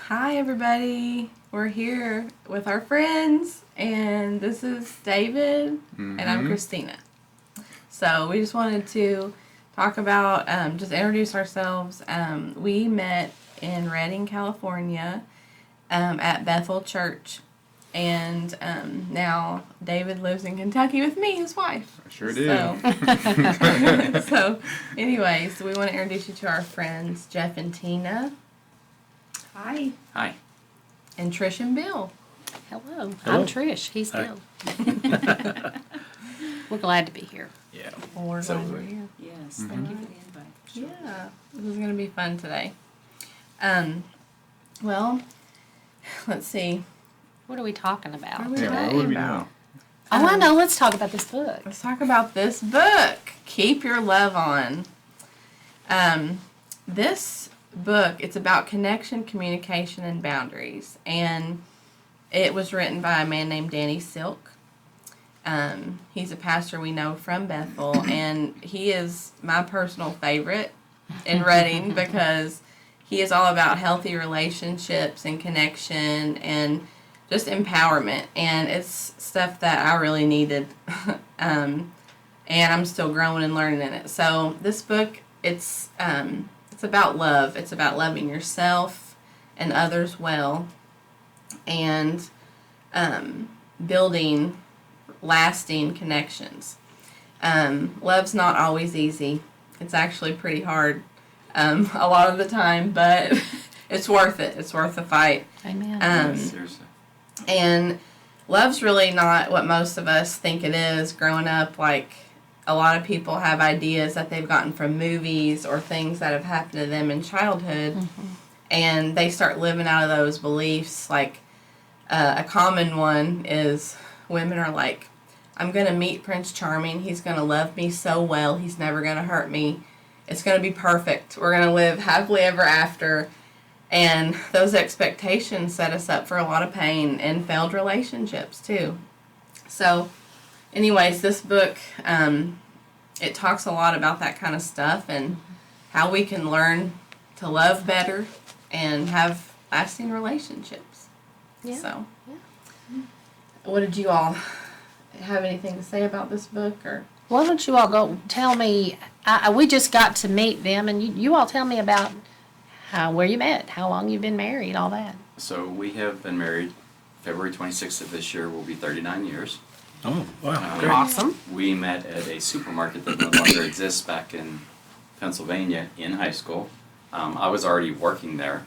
Hi everybody, we're here with our friends, and this is David, and I'm Christina. So we just wanted to talk about, just introduce ourselves. We met in Redding, California, at Bethel Church, and now David lives in Kentucky with me, his wife. I sure do. So anyways, we want to introduce you to our friends, Jeff and Tina. Hi. Hi. And Trish and Bill. Hello. Hello. I'm Trish. He's Hi. Bill. We're glad to be here. Yeah. Well, we're So glad we're- you're here. Yes, thank you for the invite. Yeah, this is going to be fun today. Well, let's see. What are we talking about? What are we Yeah, talking what do we about? know? Oh, I know. Let's talk about this book. Let's talk about this book, Keep Your Love On. This book, it's about connection, communication, and boundaries. And it was written by a man named Danny Silk. He's a pastor we know from Bethel, and he is my personal favorite in Redding because he is all about healthy relationships and connection and just empowerment. And it's stuff that I really needed. And I'm still growing and learning in it. So this book, it's about love. It's about loving yourself and others well, and building lasting connections. Love's not always easy. It's actually pretty hard a lot of the time, but it's worth it. It's worth the fight. Amen. Seriously. And love's really not what most of us think it is growing up. Like, a lot of people have ideas that they've gotten from movies or things that have happened to them in childhood, and they start living out of those beliefs. Like, a common one is women are like, I'm going to meet Prince Charming. He's going to love me so well. He's never going to hurt me. It's going to be perfect. We're going to live happily ever after. And those expectations set us up for a lot of pain and failed relationships, too. So, anyways, this book, it talks a lot about that kind of stuff and how we can learn to love better and have lasting relationships. Yeah. So, what did you all have anything to say about this book? Or Why don't you all go tell me? We just got to meet them, and you all tell me about where you met, how long you've been married, all that. So we have been married. February 26th of this year will be 39 years. Oh, wow. Great. Awesome. We met at a supermarket that no longer exists back in Pennsylvania in high school. I was already working there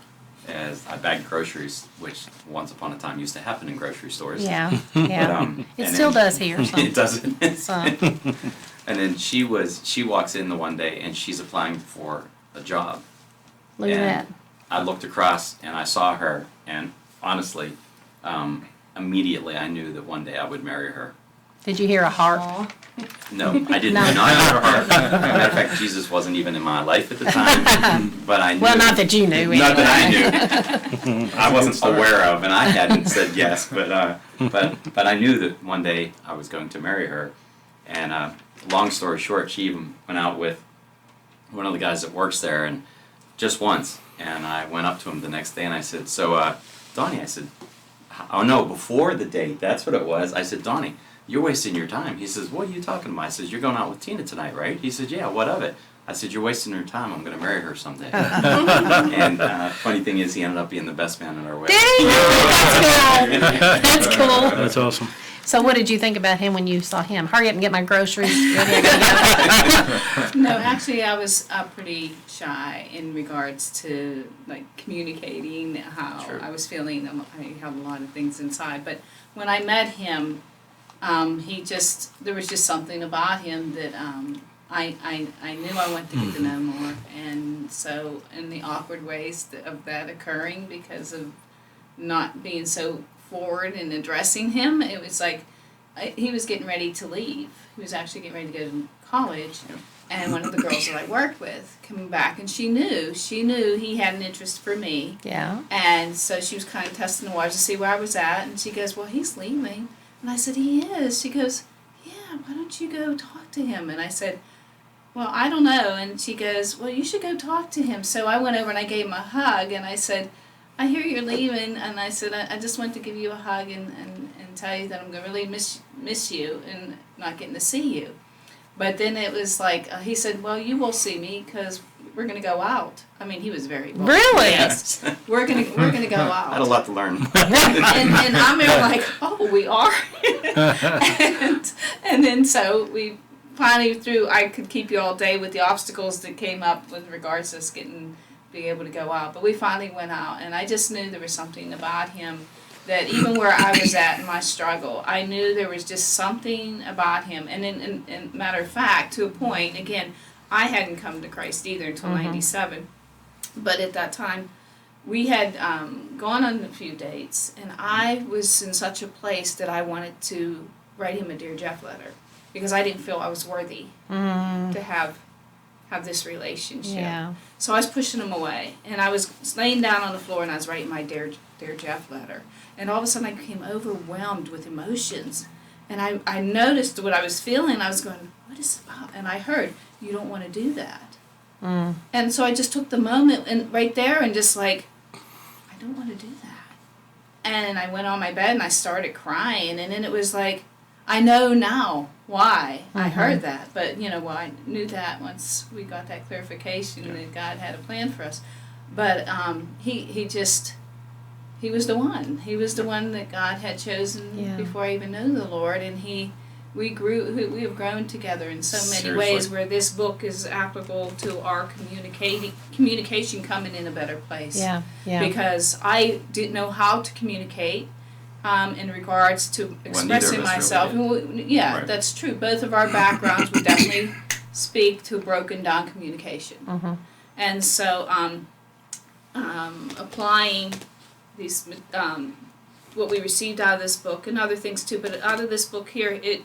as I bagged groceries, which once upon a time used to happen in grocery stores. Yeah. Yeah. It and still then- does here. So. It doesn't. So, And then she walks in the one day and she's applying for a job. look at that. And I looked across and I saw her, and honestly, immediately I knew that one day I would marry her. Did you hear a heart? Aw. No, I did No. not hear her heart. As a matter of fact, Jesus wasn't even in my life at the time, but I knew. Well, not that you knew. Not anyway. that I knew. I wasn't aware of, and I hadn't said yes, but I knew that one day I was going to marry her. And long story short, she even went out with one of the guys that works there, and just once. And I went up to him the next day and I said, "So, Donnie," I said, "Oh no, before the date, that's what it was." I said, "Donnie, you're wasting your time." He says, "What are you talking about?" I said, "You're going out with Tina tonight, right?" He said, "Yeah, what of it?" I said, "You're wasting your time. I'm going to marry her someday." And funny thing is, he ended up being the best man at our wedding. Did he? That's cool. That's cool. That's awesome. So, what did you think about him when you saw him? Hurry up and get my groceries ready. I gotta go. No, actually, I was pretty shy in regards to like communicating how Sure. I was feeling. I have a lot of things inside, but when I met him, there was just something about him that I knew I wanted to get to know more, and so in the awkward ways of that occurring because of not being so forward in addressing him, it was like he was getting ready to leave. He was actually getting ready to go to college, and one of the girls that I worked with coming back, and she knew he had an interest for me, Yeah. and so she was kind of testing the waters to see where I was at, and she goes, "Well, he's leaving," and I said, "He is." She goes, "Yeah, why don't you go talk to him?" And I said, "Well, I don't know," and she goes, "Well, you should go talk to him." So I went over and I gave him a hug, and I said, I hear you're leaving, and I said, I just want to give you a hug and tell you that I'm going to really miss you and not getting to see you. But then it was like, he said, well, you will see me because we're going to go out. I mean, he was very bold. Really? Yes. We're gonna go out. I had a lot to learn. and I'm there like, oh, we are? and then so we finally I could keep you all day with the obstacles that came up with regards to us being able to go out. But we finally went out, and I just knew there was something about him that even where I was at in my struggle, I knew there was just something about him. And in matter of fact, to a point, again, I hadn't come to Christ either until 97. But at that time, we had gone on a few dates, and I was in such a place that I wanted to write him a Dear Jeff letter because I didn't feel I was worthy to have this relationship. Yeah. So I was pushing him away, and I was laying down on the floor, and I was writing my Dear Jeff letter. And all of a sudden, I became overwhelmed with emotions. And I noticed what I was feeling. I was going, what is it about? And I heard, you don't want to do that. And so I just took the moment and right there and just like, I don't want to do that. And I went on my bed and I started crying. And then it was like, I know now why I heard that. But, I knew that once we got that clarification that God had a plan for us. But he was the one. He was the one that God had chosen before I even knew the Lord. And we have grown together in so many ways where this book is applicable to our communication coming in a better place. Yeah. Because I didn't know how to communicate in regards to expressing myself. Really right. That's true. Both of our backgrounds would definitely speak to broken down communication. And so applying these what we received out of this book and other things too, but out of this book here, it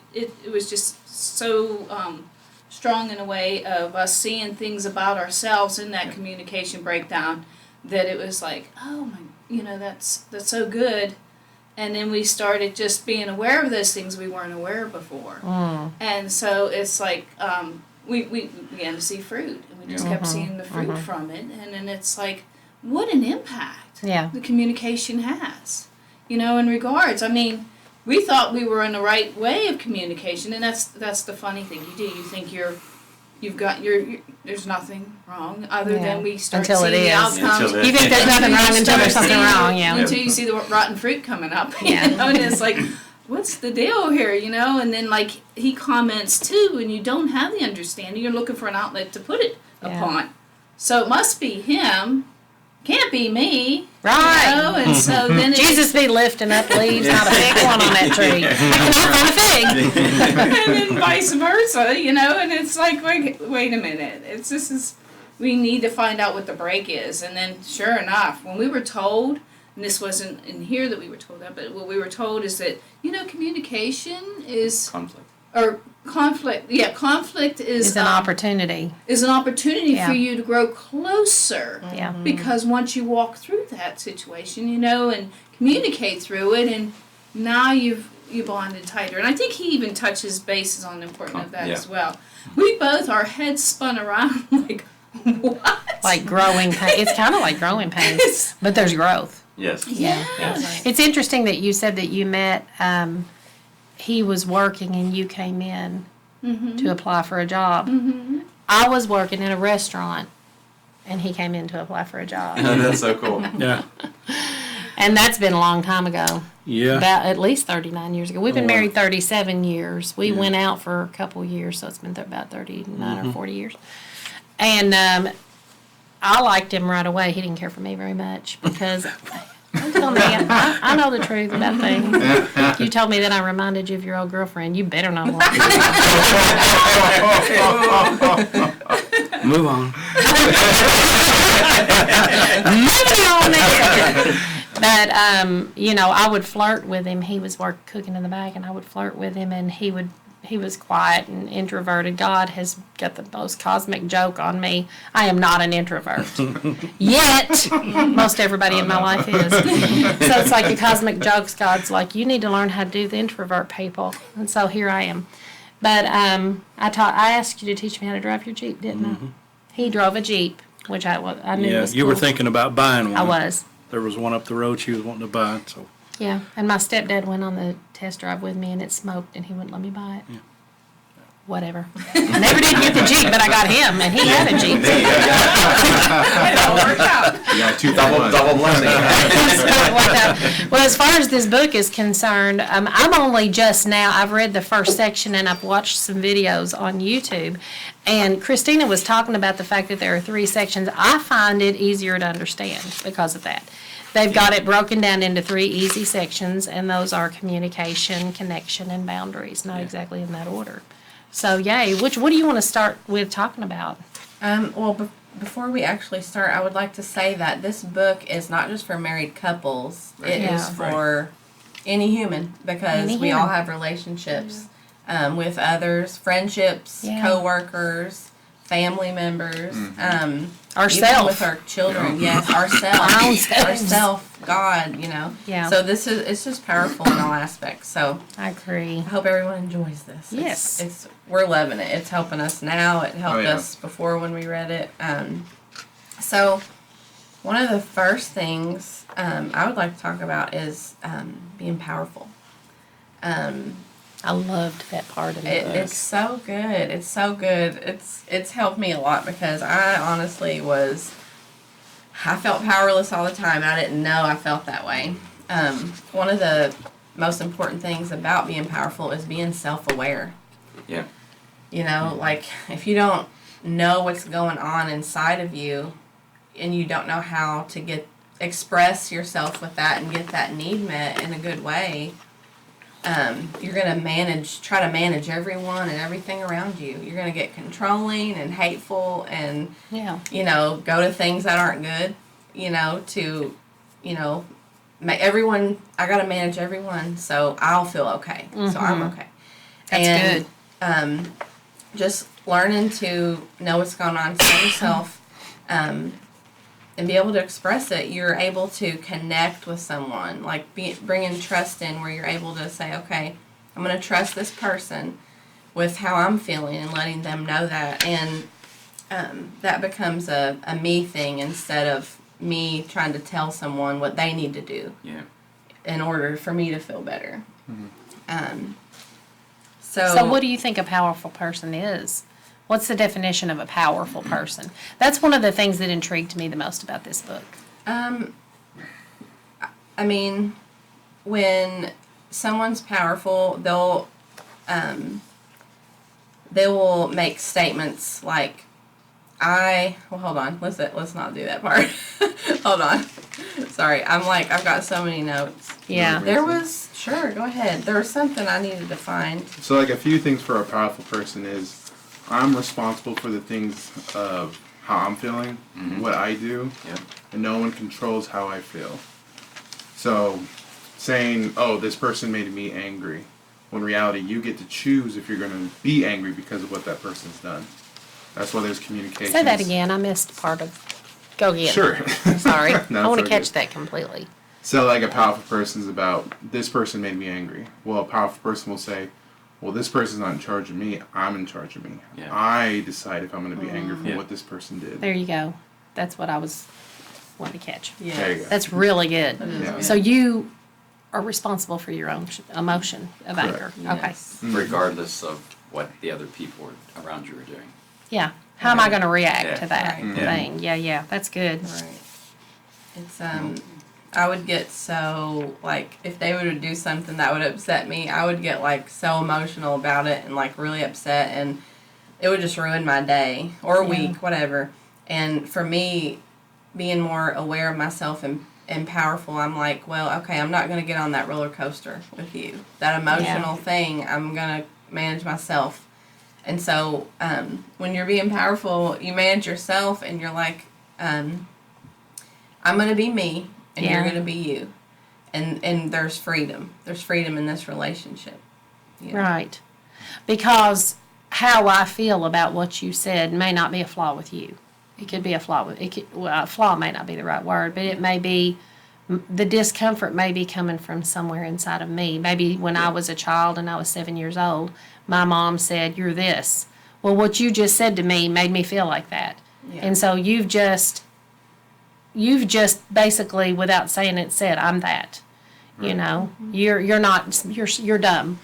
was just so strong in a way of us seeing things about ourselves in that communication breakdown that it was like, oh my, that's so good. And then we started just being aware of those things we weren't aware of before. And so it's like we began to see fruit, and we just kept seeing the fruit from it, and then it's like, what an impact the communication has. In regards, I mean, we thought we were in the right way of communication, and that's the funny thing. You think there's nothing wrong other than we start until seeing the outcomes. You think there's nothing wrong until there's something wrong, Until you see the rotten fruit coming up, and it's like, what's the deal here, And then like he comments too, and you don't have the understanding. You're looking for an outlet to put it upon. So it must be him. Can't be me, right? And so then Jesus be lifting up leaves, not a big one on that tree. I cannot find a fig. And then vice versa, And it's like, wait a minute. We need to find out what the break is. And then, sure enough, when we were told, and this wasn't in here that we were told that, but what we were told is that communication is conflict. Yeah, conflict is an opportunity. Is an opportunity for you to grow closer. Yeah. Because once you walk through that situation, and communicate through it, and now you bonded tighter. And I think he even touches bases on the importance of that as well. We both, our heads spun around like, what? Like growing pains. It's kind of like growing pains, but there's growth. Yes. Yeah. Yes. It's interesting that you said that you met. He was working and you came in to apply for a job. I was working in a restaurant and he came in to apply for a job. That's so cool. Yeah. And that's been a long time ago. Yeah. About at least 39 years ago. We've been married 37 years. We went out for a couple years, so it's been about 39 or 40 years. And I liked him right away. He didn't care for me very much because... Don't tell me. I know the truth about things. You told me that I reminded you of your old girlfriend. You better not lie. Move on. Moving on there. But, I would flirt with him. He was cooking in the back, and I would flirt with him, and he was quiet and introverted. God has got the most cosmic joke on me. I am not an introvert. Yet, most everybody in my life is. So it's like the cosmic jokes. God's like, you need to learn how to do the introvert people. And so here I am. But I asked you to teach me how to drive your Jeep, didn't I? He drove a Jeep, which I knew was cool. You were thinking about buying one. I was. there was one up the road she was wanting to buy. So Yeah, and my stepdad went on the test drive with me, and it smoked, and he wouldn't let me buy it. Yeah. Whatever. Never did get the Jeep, but I got him, and he had a Jeep. It all worked out. You got two Double blessing. Well, as far as this book is concerned, I'm only just now, I've read the first section and I've watched some videos on YouTube. And Christina was talking about the fact that there are 3 sections. I find it easier to understand because of that. They've got it broken down into 3 easy sections, and those are communication, connection, and boundaries, not exactly in that order. So, yay. What do you want to start with talking about? Before we actually start, I would like to say that this book is not just for married couples. It Yeah. is for any human, because Any we all human. have relationships with others, friendships, Yeah. co-workers, family members, Ourselves. even with our children. Yes, ourselves, Our own selves. ourself, God. Yeah. So it's just powerful in all aspects. So I agree. I hope everyone enjoys this. Yes. We're loving it. It's helping us now. It helped yeah. us before when we read it. So one of the first things I would like to talk about is being powerful. I loved that part of the book. It's so good. It's so good. It's helped me a lot, because I honestly I felt powerless all the time. I didn't know I felt that way. One of the most important things about being powerful is being self-aware. Yeah. Like, if you don't know what's going on inside of you, and you don't know how to express yourself with that and get that need met in a good way, you're going to try to manage everyone and everything around you. You're going to get controlling and hateful and, Yeah. Go to things that aren't good, make everyone, I got to manage everyone so I'll feel okay. So I'm okay. That's good. Just learning to know what's going on inside yourself, and be able to express it. You're able to connect with someone, like bringing trust in, where you're able to say, okay, I'm going to trust this person with how I'm feeling, and letting them know that. And that becomes a me thing, instead of me trying to tell someone what they need to do Yeah. in order for me to feel better. So what do you think a powerful person is? What's the definition of a powerful person? That's one of the things that intrigued me the most about this book. I mean, when someone's powerful, they will make statements like, hold on, let's not do that part. Hold on. Sorry, I've got so many notes. Yeah. Sure, go ahead. There was something I needed to find. So, like, a few things for a powerful person is, I'm responsible for the things of how I'm feeling, what I do, Yeah. and no one controls how I feel. So, saying, oh, this person made me angry, when in reality, you get to choose if you're going to be angry because of what that person's done. That's why there's communication. Say that again. I missed part of. Go again. Sure. Sorry. No, I want to it's catch okay. that completely. So, like, a powerful person's about, this person made me angry. Well, a powerful person will say, well, this person's not in charge of me, I'm in charge of me. Yeah. I decide if I'm going to be angry for Yeah. what this person did. There you go. That's what I was wanting to catch. Yeah. There you go. That's really good. That is Yeah. good. So you are responsible for your own emotion of anger. Yes. Regardless of what the other people around you are doing. Okay. Yeah. How am I going to react Yeah. to that Right. thing? Yeah. That's good. Right. It's I would get so, like, if they would do something that would upset me, I would get, like, so emotional about it and, like, really upset, and it would just ruin my day or Yeah. week, whatever. And for me, being more aware of myself and powerful, I'm like, well, okay, I'm not going to get on that roller coaster with you. That emotional thing, I'm going to manage myself. And so when you're being powerful, you manage yourself, and you're like, I'm going to be me, and you're Yeah. going to be you. And there's freedom. There's freedom in this relationship. Yeah. Right. Because how I feel about what you said may not be a flaw with you. It could be a flaw with a flaw may not be the right word, but it may be the discomfort may be coming from somewhere inside of me. Maybe when I was a child and I was 7 years old, my mom said, "You're this." Well, what you just said to me made me feel like that. Yeah. And so you've just you've just basically, without saying it, said, I'm that. You know, you're not, you're dumb.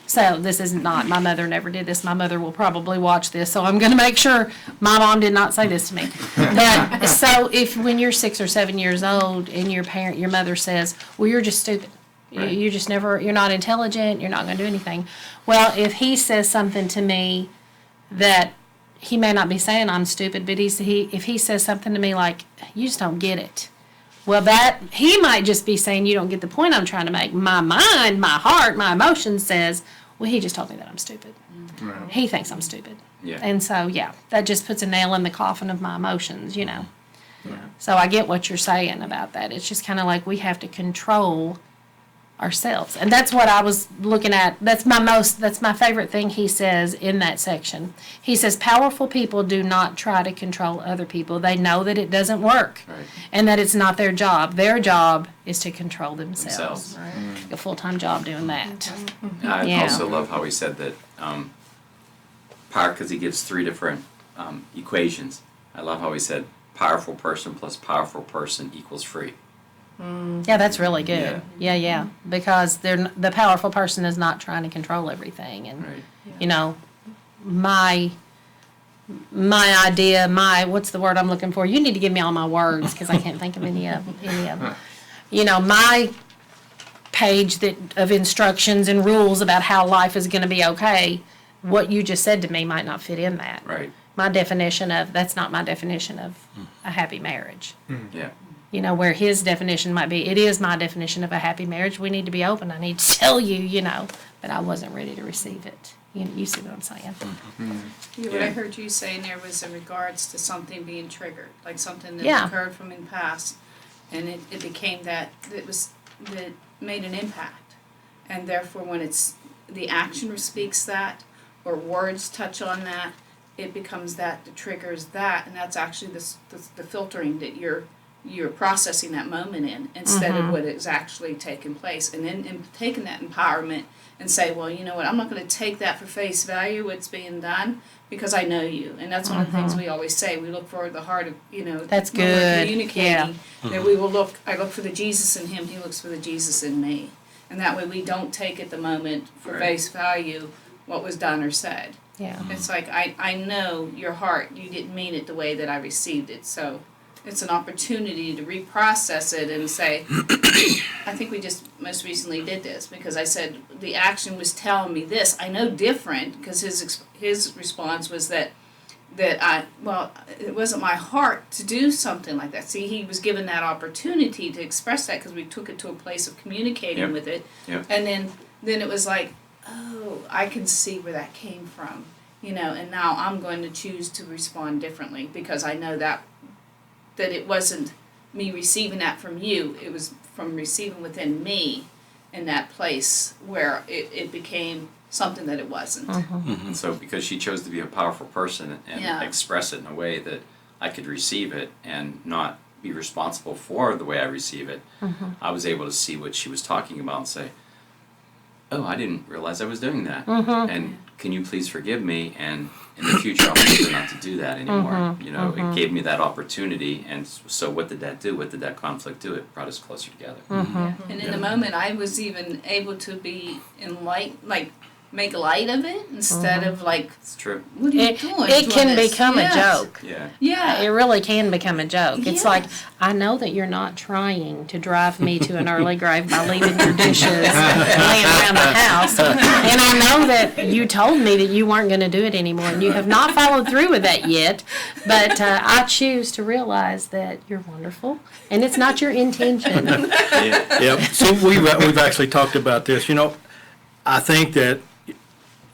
So this is not, my mother never did this. My mother will probably watch this, so I'm going to make sure my mom did not say this to me. But so if when you're 6 or 7 years old and your mother says, well, you're just stupid. Right. You just never, you're not intelligent, you're not going to do anything. Well, if he says something to me that he may not be saying I'm stupid, but if he says something to me like, you just don't get it. Well, that he might just be saying you don't get the point I'm trying to make. My mind, my heart, my emotions says, well, he just told me that I'm stupid. Right. He thinks I'm stupid. Yeah. And so, yeah, that just puts a nail in the coffin of my emotions, you know. Yeah. So I get what you're saying about that. It's just kind of like we have to control ourselves. And that's what I was looking at. That's my favorite thing he says in that section. He says, powerful people do not try to control other people. They know that it doesn't work Right. and that it's not their job. Their job is to control themselves. Themselves. Take a full-time job doing that. I Yeah. also love how he said that power, because he gives 3 different equations. I love how he said powerful person plus powerful person equals free. Yeah, that's really good. Yeah. Because the powerful person is not trying to control everything. And, Right. you know, my idea, what's the word I'm looking for? You need to give me all my words because I can't think of any of them. You know, my page of instructions and rules about how life is going to be okay, what you just said to me might not fit in that. Right. That's not my definition of a happy marriage. Yeah. You know, where his definition might be, it is my definition of a happy marriage. We need to be open. I need to tell you, you know, but I wasn't ready to receive it. You see what I'm saying? Yeah, what I heard you saying there was in regards to something being triggered, like something that Yeah. occurred from in the past, and it became that made an impact, and therefore when it's the action speaks that, or words touch on that, it becomes that triggers that, and that's actually the filtering that you're processing that moment in instead of what is actually taking place, and then taking that empowerment and say, well, you know what, I'm not going to take that for face value, what's being done, because I know you. And that's one of the things we always say. We look for the heart of, you know, That's when we're good. communicating, that we will I look for the Jesus in him, he looks for the Jesus in me. And that way we don't take at the moment for Right. face value what was done or said. Yeah. It's like, I know your heart, you didn't mean it the way that I received it, so it's an opportunity to reprocess it and say, I think we just most recently did this, because I said, the action was telling me this, I know different, because his response was that it wasn't my heart to do something like that. See, he was given that opportunity to express that, because we took it to a place of communicating Yep. with it, Yep. and then it was like, oh, I can see where that came from, you know, and now I'm going to choose to respond differently, because I know that it wasn't me receiving that from you, it was from receiving within me in that place where it became something that it wasn't. And so because she chose to be a powerful person and Yeah. express it in a way that I could receive it and not be responsible for the way I receive it, I was able to see what she was talking about and say, oh, I didn't realize I was doing that. And can you please forgive me? And in the future, I'll make sure not to do that anymore. You know, it gave me that opportunity. And so what did that do? What did that conflict do? It brought us closer together. And in the moment, I was even able to be make light of it instead of like, It's true. what are you It doing? can become Yes. a joke. Yeah. Yeah. It really can become a joke. It's Yes. like, I know that you're not trying to drive me to an early grave by leaving your dishes laying around the house. And I know that you told me that you weren't going to do it anymore, and you have not followed through with that yet. But I choose to realize that you're wonderful, and it's not your intention. Yeah. Yep. So we've actually talked about this. You know, I think that,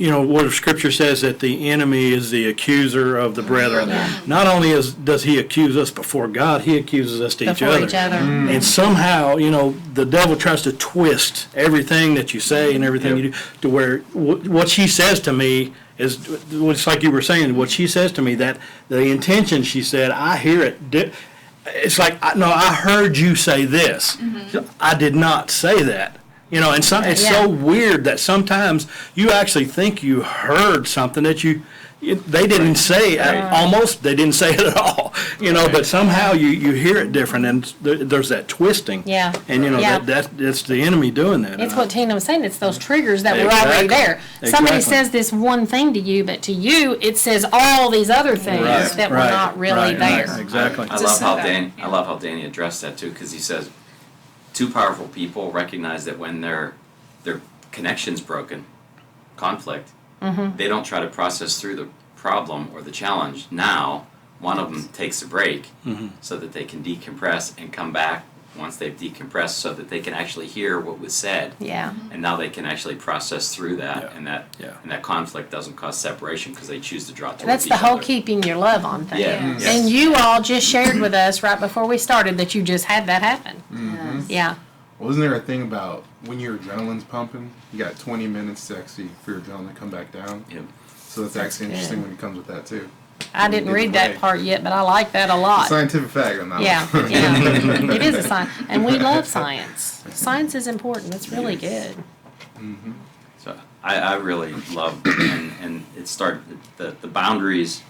you know, what Scripture says that the enemy is the accuser of the brethren. Not only does he accuse us before God, he accuses us to each Before other. each other. And somehow, you know, the devil tries to twist everything that you say and everything you do to where what she says to me is, it's like you were saying, what she says to me, that the intention she said, I hear it. It's like, no, I heard you say this. I did not say that. You know, and it's so weird that sometimes you actually think you heard something that you they didn't say almost. They didn't say it at all. But somehow you hear it different, and there's that twisting. Yeah. And Yeah. that's the enemy doing that. It's what Tina was saying. It's those triggers that were already Exactly. there. Somebody Exactly. says this one thing to you, but to you, it says all these other things Right, that were right, not really right, there. right, exactly. I Just love how say that, Danny. yeah. I love how Danny addressed that too, because he says, two powerful people recognize that when their connection's broken, conflict, they don't try to process through the problem or the challenge. Now, one of them takes a break so that they can decompress and come back once they've decompressed, so that they can actually hear what was said. Yeah. And now they can actually process through that, Yeah. and that conflict doesn't cause separation because they choose to draw towards That's each the whole other. keeping your love on thing. Yeah. Yes. And you all just shared with us right before we started that you just had that happen. Yes. Yeah. Wasn't there a thing about when your adrenaline's pumping, you got 20 minutes to actually for your adrenaline to come back down? Yep. So that's actually good. interesting when it comes with that too. I didn't Either read that way. part yet, but I like that a lot. Scientific fact on that Yeah, one. yeah. It is a science. And we love science. Science is important. It's really good. So I really love, and it started, the boundaries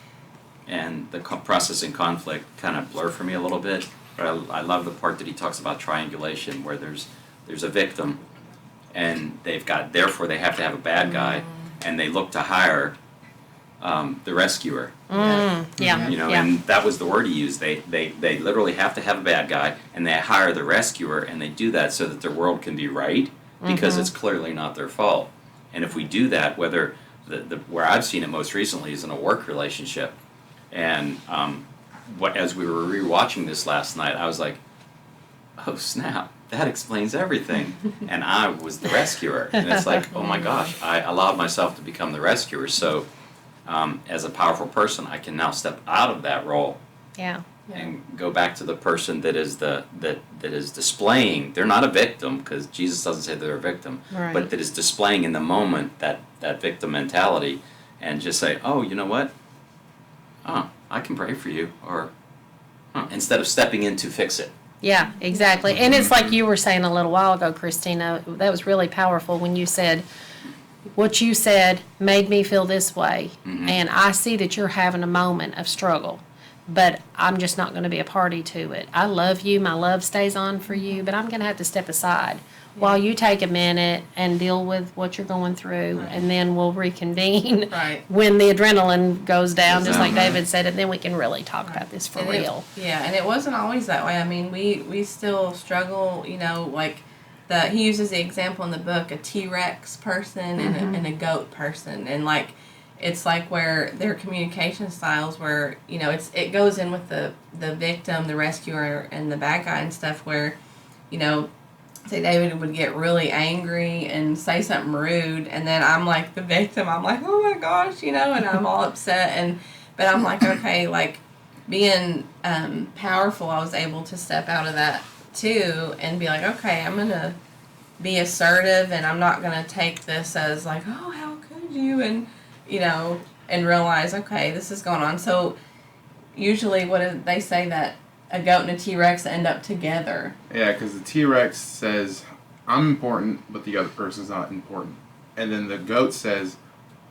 and the processing conflict kind of blur for me a little bit, but I love the part that he talks about triangulation, where there's a victim, and therefore they have to have a bad guy, and they look to hire the rescuer. Yeah. Yeah. And that was the word he used. They literally have to have a bad guy, and they hire the rescuer, and they do that so that their world can be right, because it's clearly not their fault. And if we do that, whether where I've seen it most recently is in a work relationship, and as we were rewatching this last night, I was like, oh snap, that explains everything. And I was the rescuer, and it's like, oh my gosh, I allowed myself to become the rescuer. So as a powerful person, I can now step out of that role Yeah. and go back to the person that is that is displaying. They're not a victim, because Jesus doesn't say they're a victim, Right. but that is displaying in the moment that victim mentality, and just say, oh, you know what? Oh, I can pray for you, or instead of stepping in to fix it. Yeah, exactly. And it's like you were saying a little while ago, Christina, that was really powerful when you said, what you said made me feel this way. And I see that you're having a moment of struggle, but I'm just not going to be a party to it. I love you. My love stays on for you, but I'm going to have to step aside while you take a minute and deal with what you're going through, and then we'll reconvene Right. when the adrenaline goes down, just like Exactly. David said, and then we can really talk about this for And real. And it wasn't always that way. I mean, we still struggle, like he uses the example in the book, a T-Rex person and a goat person. And like, it's like where their communication styles where, it goes in with the victim, the rescuer, and the bad guy and stuff where, say David would get really angry and say something rude, and then I'm like the victim. I'm like, oh my gosh, and I'm all upset. But I'm like, okay, like being powerful, I was able to step out of that too and be like, okay, I'm gonna be assertive, and I'm not gonna take this as like, oh, how could you, and and realize, okay, this is going on. So usually, what do they say that a goat and a T-Rex end up together? Yeah, because the T-Rex says, I'm important, but the other person's not important. And then the goat says,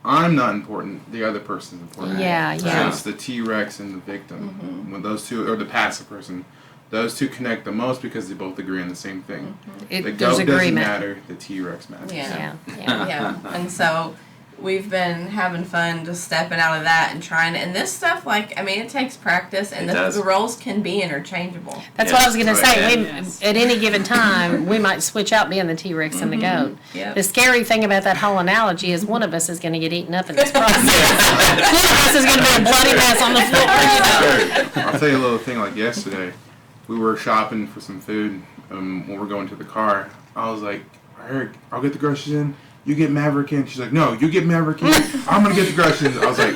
I'm not important, the other person's important. Yeah, So yeah. it's the T-Rex and the victim. When those two, or the passive person, those two connect the most because they both agree on the same thing. The There's goat doesn't agreement. matter, the T-Rex matters. Yeah, yeah. Yeah, and so we've been having fun just stepping out of that and trying to, and this stuff, it takes practice, and It does. the roles can be interchangeable. That's what I was going to Right. say. Yes. At any given time, we might switch out being the T-Rex and the goat. Yep. The scary thing about that whole analogy is one of us is going to get eaten up in this process. One of us is going to be a bloody mess on the floor. I'll tell you a little thing like yesterday. We were shopping for some food when we're going to the car. I was like, Eric, I'll get the groceries in. You get Maverick in. She's like, no, you get Maverick in. I'm going to get the groceries in. I was like,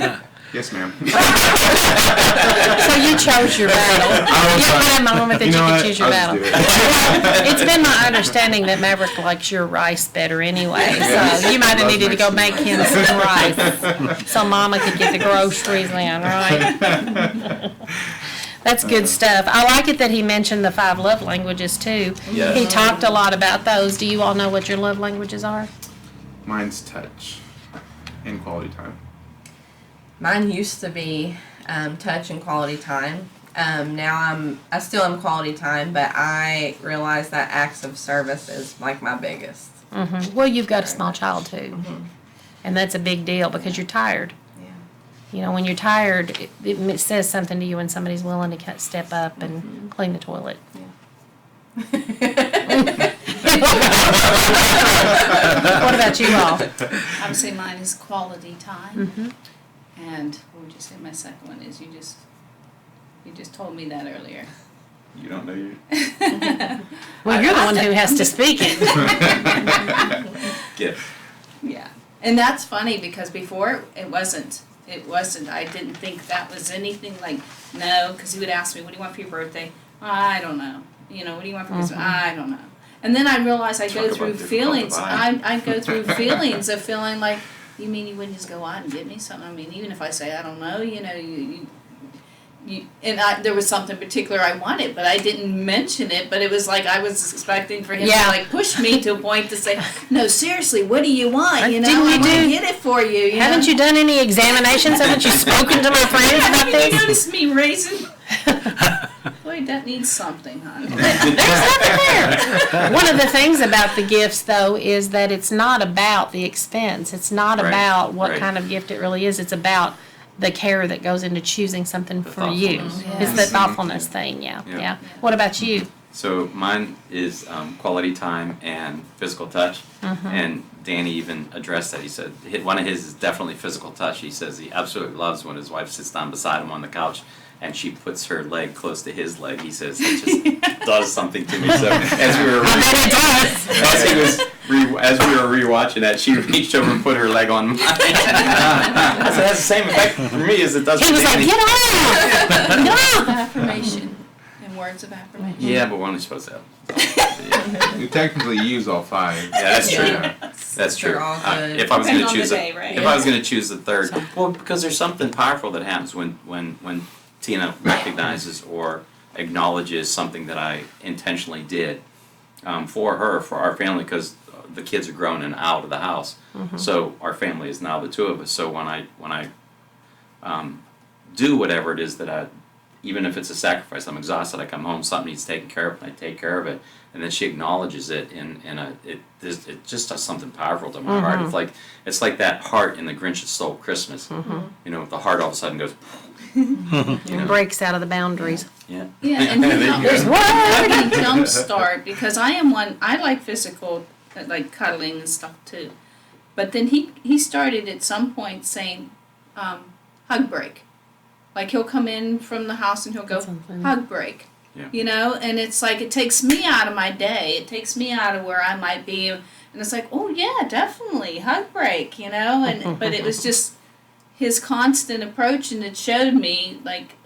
yes, ma'am. So you chose your battle. I was You like, had a moment that you know could what? choose your I'll battle. just do it. It's been my understanding that Maverick likes your rice better anyway, so you might have Loves needed to go make Mexican him some rice so Mama could get the groceries in, right? That's good stuff. I like it that he mentioned the 5 love languages too. Yes. He talked a lot about those. Do you all know what your love languages are? Mine's touch and quality time. Mine used to be touch and quality time. Now I still am quality time, but I realize that acts of service is like my biggest. Well, you've got a small child too, and that's a big deal because you're tired. Yeah. You know, when you're tired, it says something to you when somebody's willing to step up and clean the toilet. What about you all? I would say mine is quality time. And what would you say my second one is? You just told me that earlier. You don't know you. Well, you're the one who has to speak it. Gift. Yeah. And that's funny because before it wasn't, I didn't think that was anything like, no, because he would ask me, what do you want for your birthday? I don't know. You know, what do you want for Christmas? I don't know. And then I realized I go Talk through about difficult feelings. to buy. I go through feelings of feeling like, you mean you wouldn't just go out and get me something? I mean, even if I say I don't know, you know, there was something particular I wanted, but I didn't mention it. But it was like I was expecting for him to like push me to a point to say, no, seriously, what do you want? You know, Didn't you I want to get it for you. Haven't you done any examinations? Haven't you spoken to my friends about Haven't this? you noticed me raising? Boy, that needs something, hon. There's nothing there. One of the things about the gifts, though, is that it's not about the expense. It's not Right, about what right. kind of gift it really is. It's about the care that goes into choosing something for you. thoughtfulness. It's the thoughtfulness thing, Yeah. yeah. What about you? So mine is quality time and physical touch. And Danny even addressed that. He said one of his is definitely physical touch. He says he absolutely loves when his wife sits down beside him on the couch and she puts her leg close to his leg. He says it just does something to me. So as we were as we were rewatching that, she reached over and put her leg on mine. So that's the same effect for me as it does for He was like, Danny. get off! Affirmation and words of affirmation. Yeah, but we're only supposed to have. You technically use all 5. Yeah, that's true. Yeah. That's true. They're all good. If I was going Depending to on choose the day, right? if I was going to choose the third, well, because there's something powerful that happens when Tina recognizes or acknowledges something that I intentionally did for her, for our family, because the kids are grown and out of the house. So our family is now the two of us. So when I do whatever it is that I, even if it's a sacrifice, I'm exhausted, I come home, something needs taken care of, and I take care of it, and then she acknowledges it, it just does something powerful to my heart. It's like that heart in The Grinch That Stole Christmas. You know, the heart all of a sudden goes. Breaks out of the boundaries. Yeah. Yeah, and There you go. there's one jumpstart because I like physical, like cuddling and stuff too. But then he started at some point saying, hug break. Like he'll come in from the house and he'll go, hug break. Yeah. You know, and it's like it takes me out of my day. It takes me out of where I might be. And it's like, oh yeah, definitely, hug break, you know? And but it was just his constant approach, and it showed me, like,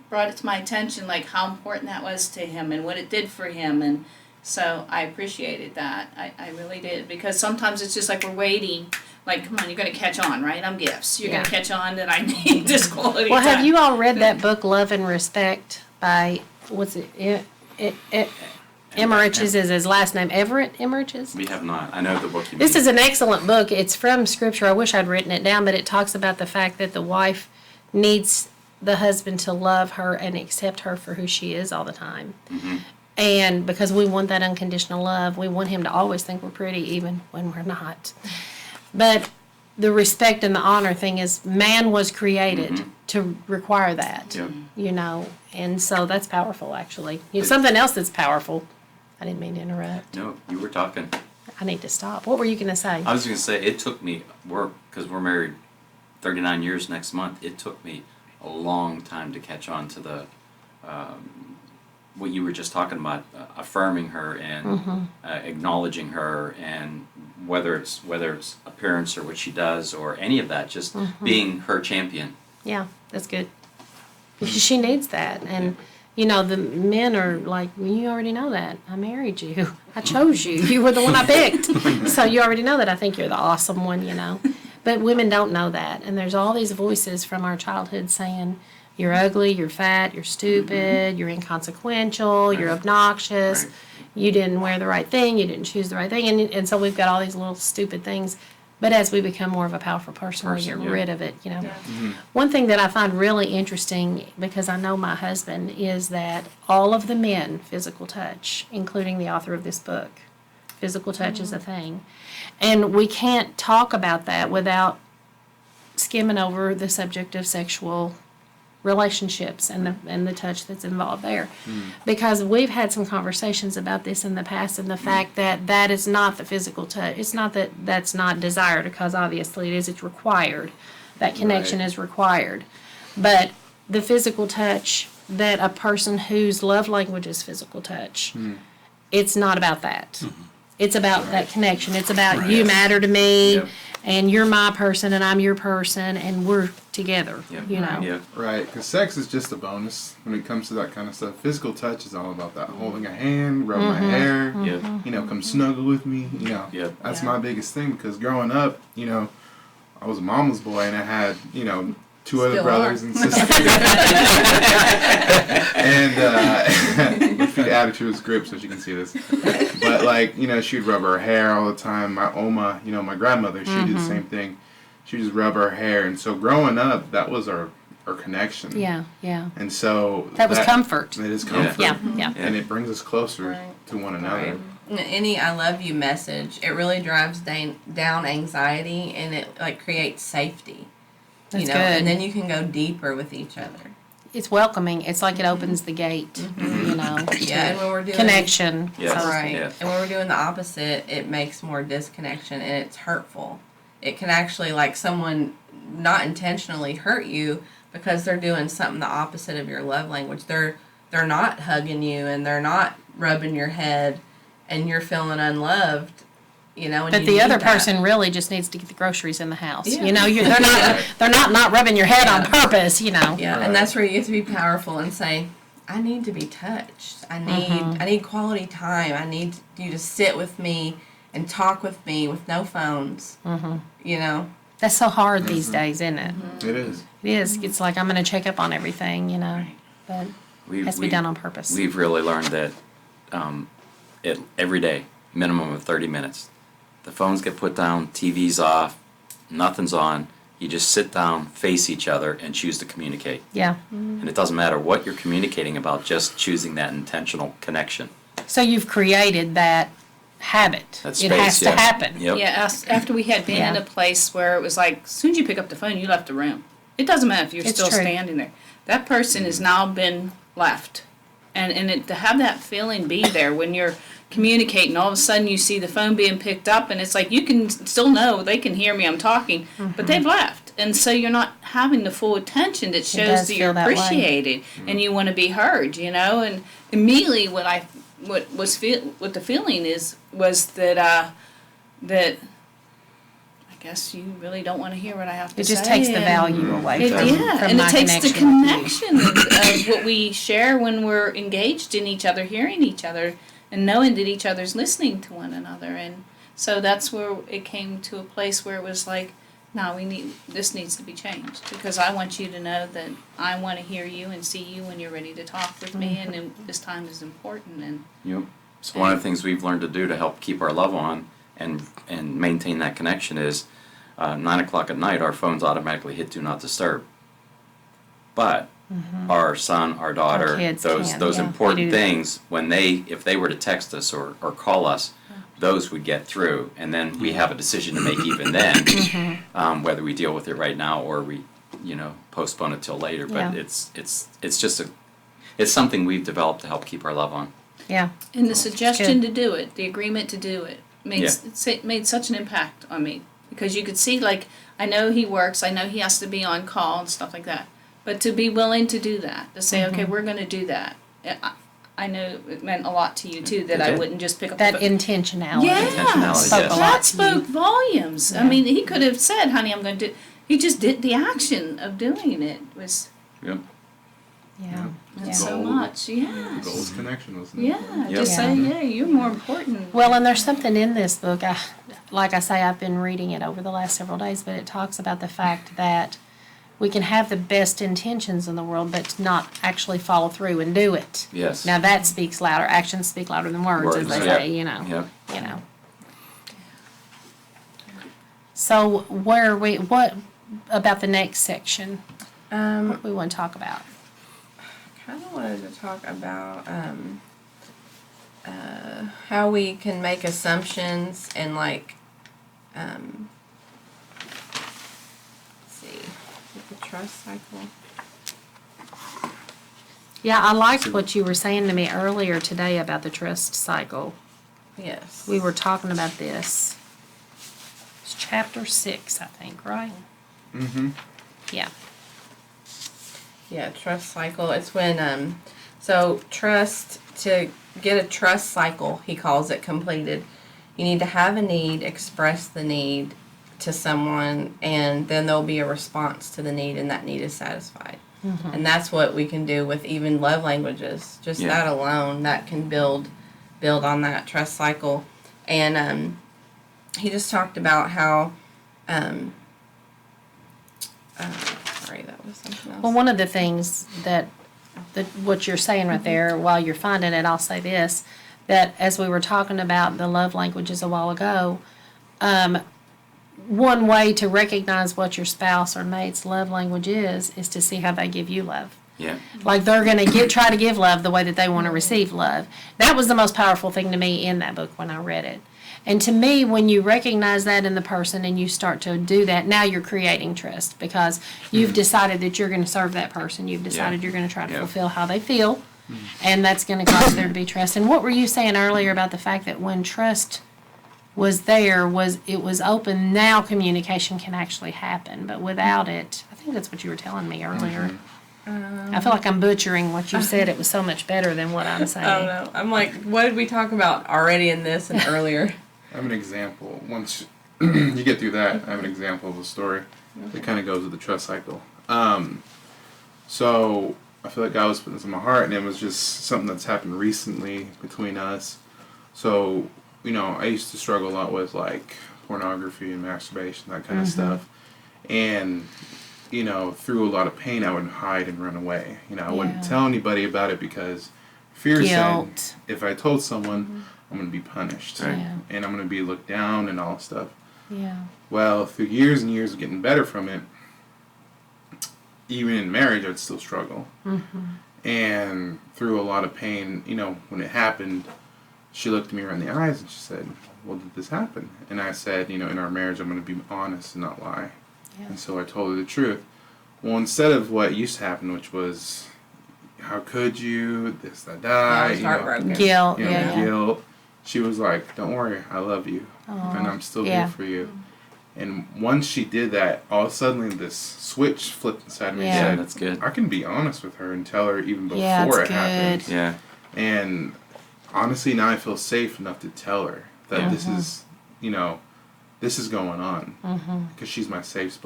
brought it to my attention, like, how important that was to him and what it did for him. And so I appreciated that. I really did. Because sometimes it's just like we're waiting, like, come on, you're going to catch on, right? I'm gifts. You're going to catch on that I need this quality Well, time. have you all read that book, Love and Respect, by, what's it, Emmerichs is his last name. Everett Emmerichs? We have not. I know the book you This mean. is an excellent book. It's from Scripture. I wish I'd written it down, but it talks about the fact that the wife needs the husband to love her and accept her for who she is all the time. And because we want that unconditional love, we want him to always think we're pretty even when we're not. But the respect and the honor thing is man was created to require that, Yep. you know, and so that's powerful actually. Something else that's powerful. I didn't mean to interrupt. No, you were talking. I need to stop. What were you going to say? I was going to say it took me because we're married 39 years next month. It took me a long time to catch on to the what you were just talking about, affirming her and acknowledging her, and whether it's appearance or what she does or any of that, just being her champion. Yeah, that's good. She needs that. And, you know, the men are like, well, you already know that. I married you. I chose you. You were the one I picked. So you already know that. I think you're the awesome one, you know. But women don't know that. And there's all these voices from our childhood saying, you're ugly, you're fat, you're stupid, you're inconsequential, you're obnoxious, you didn't wear the right thing, you didn't choose the right thing. And so we've got all these little stupid things. But as we become more of a powerful person, we get Yeah. rid of it, Yeah. One thing that I find really interesting, because I know my husband, is that all of the men, physical touch, including the author of this book, physical touch is a thing. And we can't talk about that without skimming over the subject of sexual relationships and the touch that's involved there, because we've had some conversations about this in the past, and the fact that that is not the physical touch. It's not that that's not desired, because obviously it is. It's required. That connection Right. is required, but the physical touch that a person whose love language is physical touch, it's not about that. It's about that connection. It's about you matter to me, Yep. and you're my person, and I'm your person, and we're together. Yep. You know. Right, because sex is just a bonus when it comes to that kind of stuff. Physical touch is all about that. Holding a hand, rub my hair, Yep. come snuggle with me. Yep. That's Yeah. my biggest thing, because growing up, I was a mama's boy and I had, two other Still brothers are. and sisters. And let's feed added to his grip so she can see this. But she'd rub her hair all the time. My oma, my grandmother, she'd do the same thing. She'd just rub her hair. And so growing up, that was our connection. Yeah, yeah. And so That was comfort. It is comfort. Yeah, yeah. And it brings us closer Right. to one another. Right. Any "I love you" message, it really drives down anxiety, and it creates safety. That's good. And then you can go deeper with each other. It's welcoming. It's like it opens the gate, Yeah, and when we're doing connection. Yes. Right. Yeah. And when we're doing the opposite, it makes more disconnection, and it's hurtful. It can actually, someone not intentionally hurt you because they're doing something the opposite of your love language. They're not hugging you, and they're not rubbing your head, and you're feeling unloved. And But you the need other that. person really just needs to get the groceries in the house. Yeah. They're not rubbing your head on purpose. Yeah, Right. and that's where you get to be powerful and say, I need to be touched. I need quality time. I need you to sit with me and talk with me with no phones. That's so hard these days, isn't it? It is. It is. It's like I'm going to check up on everything, but it has to be done on purpose. We've really learned that every day, minimum of 30 minutes. The phones get put down, TV's off, nothing's on. You just sit down, face each other, and choose to communicate. Yeah. And it doesn't matter what you're communicating about, just choosing that intentional connection. So you've created that habit. That It space, has to yes. happen. Yep. Yeah, after we had been in Yeah. a place where it was like, as soon as you pick up the phone, you left the room. It doesn't matter if you're It's still true. standing there. That person has now been left. And to have that feeling be there when you're communicating, all of a sudden you see the phone being picked up, and it's like you can still know they can hear me, I'm talking, but they've left. And so you're not having the full attention that shows does that feel you're that way. appreciated and you want to be heard, And immediately what the feeling was that that I guess you really don't want to hear what I have to It say. just takes the and- value away It, from, yeah, from and my it takes the connection with you. connection of what we share when we're engaged in each other, hearing each other, and knowing that each other's listening to one another. And so that's where it came to a place where it was like, no, this needs to be changed, because I want you to know that I want to hear you and see you when you're ready to talk with me, and then this time is important. And Yep. So one of the things we've learned to do to help keep our love on and maintain that connection is 9 o'clock at night, our phones automatically hit Do Not Disturb. But our son, our daughter, Our kids those can, those yeah, they important do. things, if they were to text us or call us, those would get through, and then we have a decision to make even then, whether we deal with it right now or we, postpone it till later. But Yeah. it's just it's something we've developed to help keep our love on. Yeah. And the suggestion to do it, the agreement to do it, made such an impact on me, because you could see, I know he works, I know he has to be on call and stuff like that, but to be willing to do that, to say, okay, we're going to do that. I know it meant a lot to you too, that It I did. wouldn't just pick up That the phone. intentionality. Yeah, Spoke a lot that to you. spoke volumes. Yeah. I mean, he could have said, honey, I'm going to do, he just did the action of doing it was Yep. Yeah. Yeah. so Gold. much, The yes. goal's connection, wasn't it? Yeah, Yep. just say, yeah, you're more important. Well, and there's something in this book. Like I say, I've been reading it over the last several days, but it talks about the fact that we can have the best intentions in the world, but not actually follow through and do it. Yes. Now that speaks louder. Actions speak louder than words, as Words, they yeah. say. Yep. So So where are we? What about the next section? What do we want to talk about? Kind of wanted to talk about how we can make assumptions and like, let's see, with the trust cycle. Yeah, I liked what you were saying to me earlier today about the trust cycle. Yes. We were talking about this. It's chapter 6, I think, right? Mm-hmm. Yeah. Yeah, trust cycle. It's when so trust, to get a trust cycle, he calls it, completed, you need to have a need, express the need to someone, and then there'll be a response to the need, and that need is satisfied. Mm-hmm. And that's what we can do with even love languages. Just that alone, that can build on that trust cycle. And he just talked about how sorry, that was something else. Well, one of the things that what you're saying right there, while you're finding it, I'll say this, that as we were talking about the love languages a while ago, one way to recognize what your spouse or mate's love language is to see how they give you love. Yeah. Like they're going to try to give love the way that they want to receive love. That was the most powerful thing to me in that book when I read it. And to me, when you recognize that in the person and you start to do that, now you're creating trust because you've decided that you're going to serve that person. You've decided you're going to try to fulfill how they feel, and that's going to cause there to be trust. And what were you saying earlier about the fact that when trust was there, it was open, now communication can actually happen. But without it, I think that's what you were telling me earlier. I feel like I'm butchering what you said. It was so much better than what I'm saying. I don't know. I'm like, what did we talk about already in this and earlier? I have an example. Once you get through that, I have an example of a story that kind of goes with the trust cycle. So I feel like God was putting this in my heart, and it was just something that's happened recently between us. So, I used to struggle a lot with like pornography and masturbation, that kind of stuff. And, through a lot of pain, I would hide and run away. I wouldn't tell anybody about it because fear Guilt. said if I told someone, I'm going to be punished. Right. Yeah. And I'm going to be looked down and all stuff. Yeah. Well, through years and years of getting better from it, even in marriage, I'd still struggle. And through a lot of pain, when it happened, she looked me around the eyes and she said, well, did this happen? And I said, in our marriage, I'm going to be honest and not lie. Yeah. And so I told her the truth. Well, instead of what used to happen, which was, how could you, this, that, I that, was heartbroken. Guilt. Yeah. guilt. She was like, don't worry, I love you. Aw, And I'm still yeah. here for you. And once she did that, all of a sudden this switch flipped inside me Yeah. and Yeah, said, that's good. I can be honest with her and tell her even before Yeah, it's it good. happens. Yeah. And honestly, now I feel safe enough to tell her that Yeah. this is, this is going on. Because she's my safe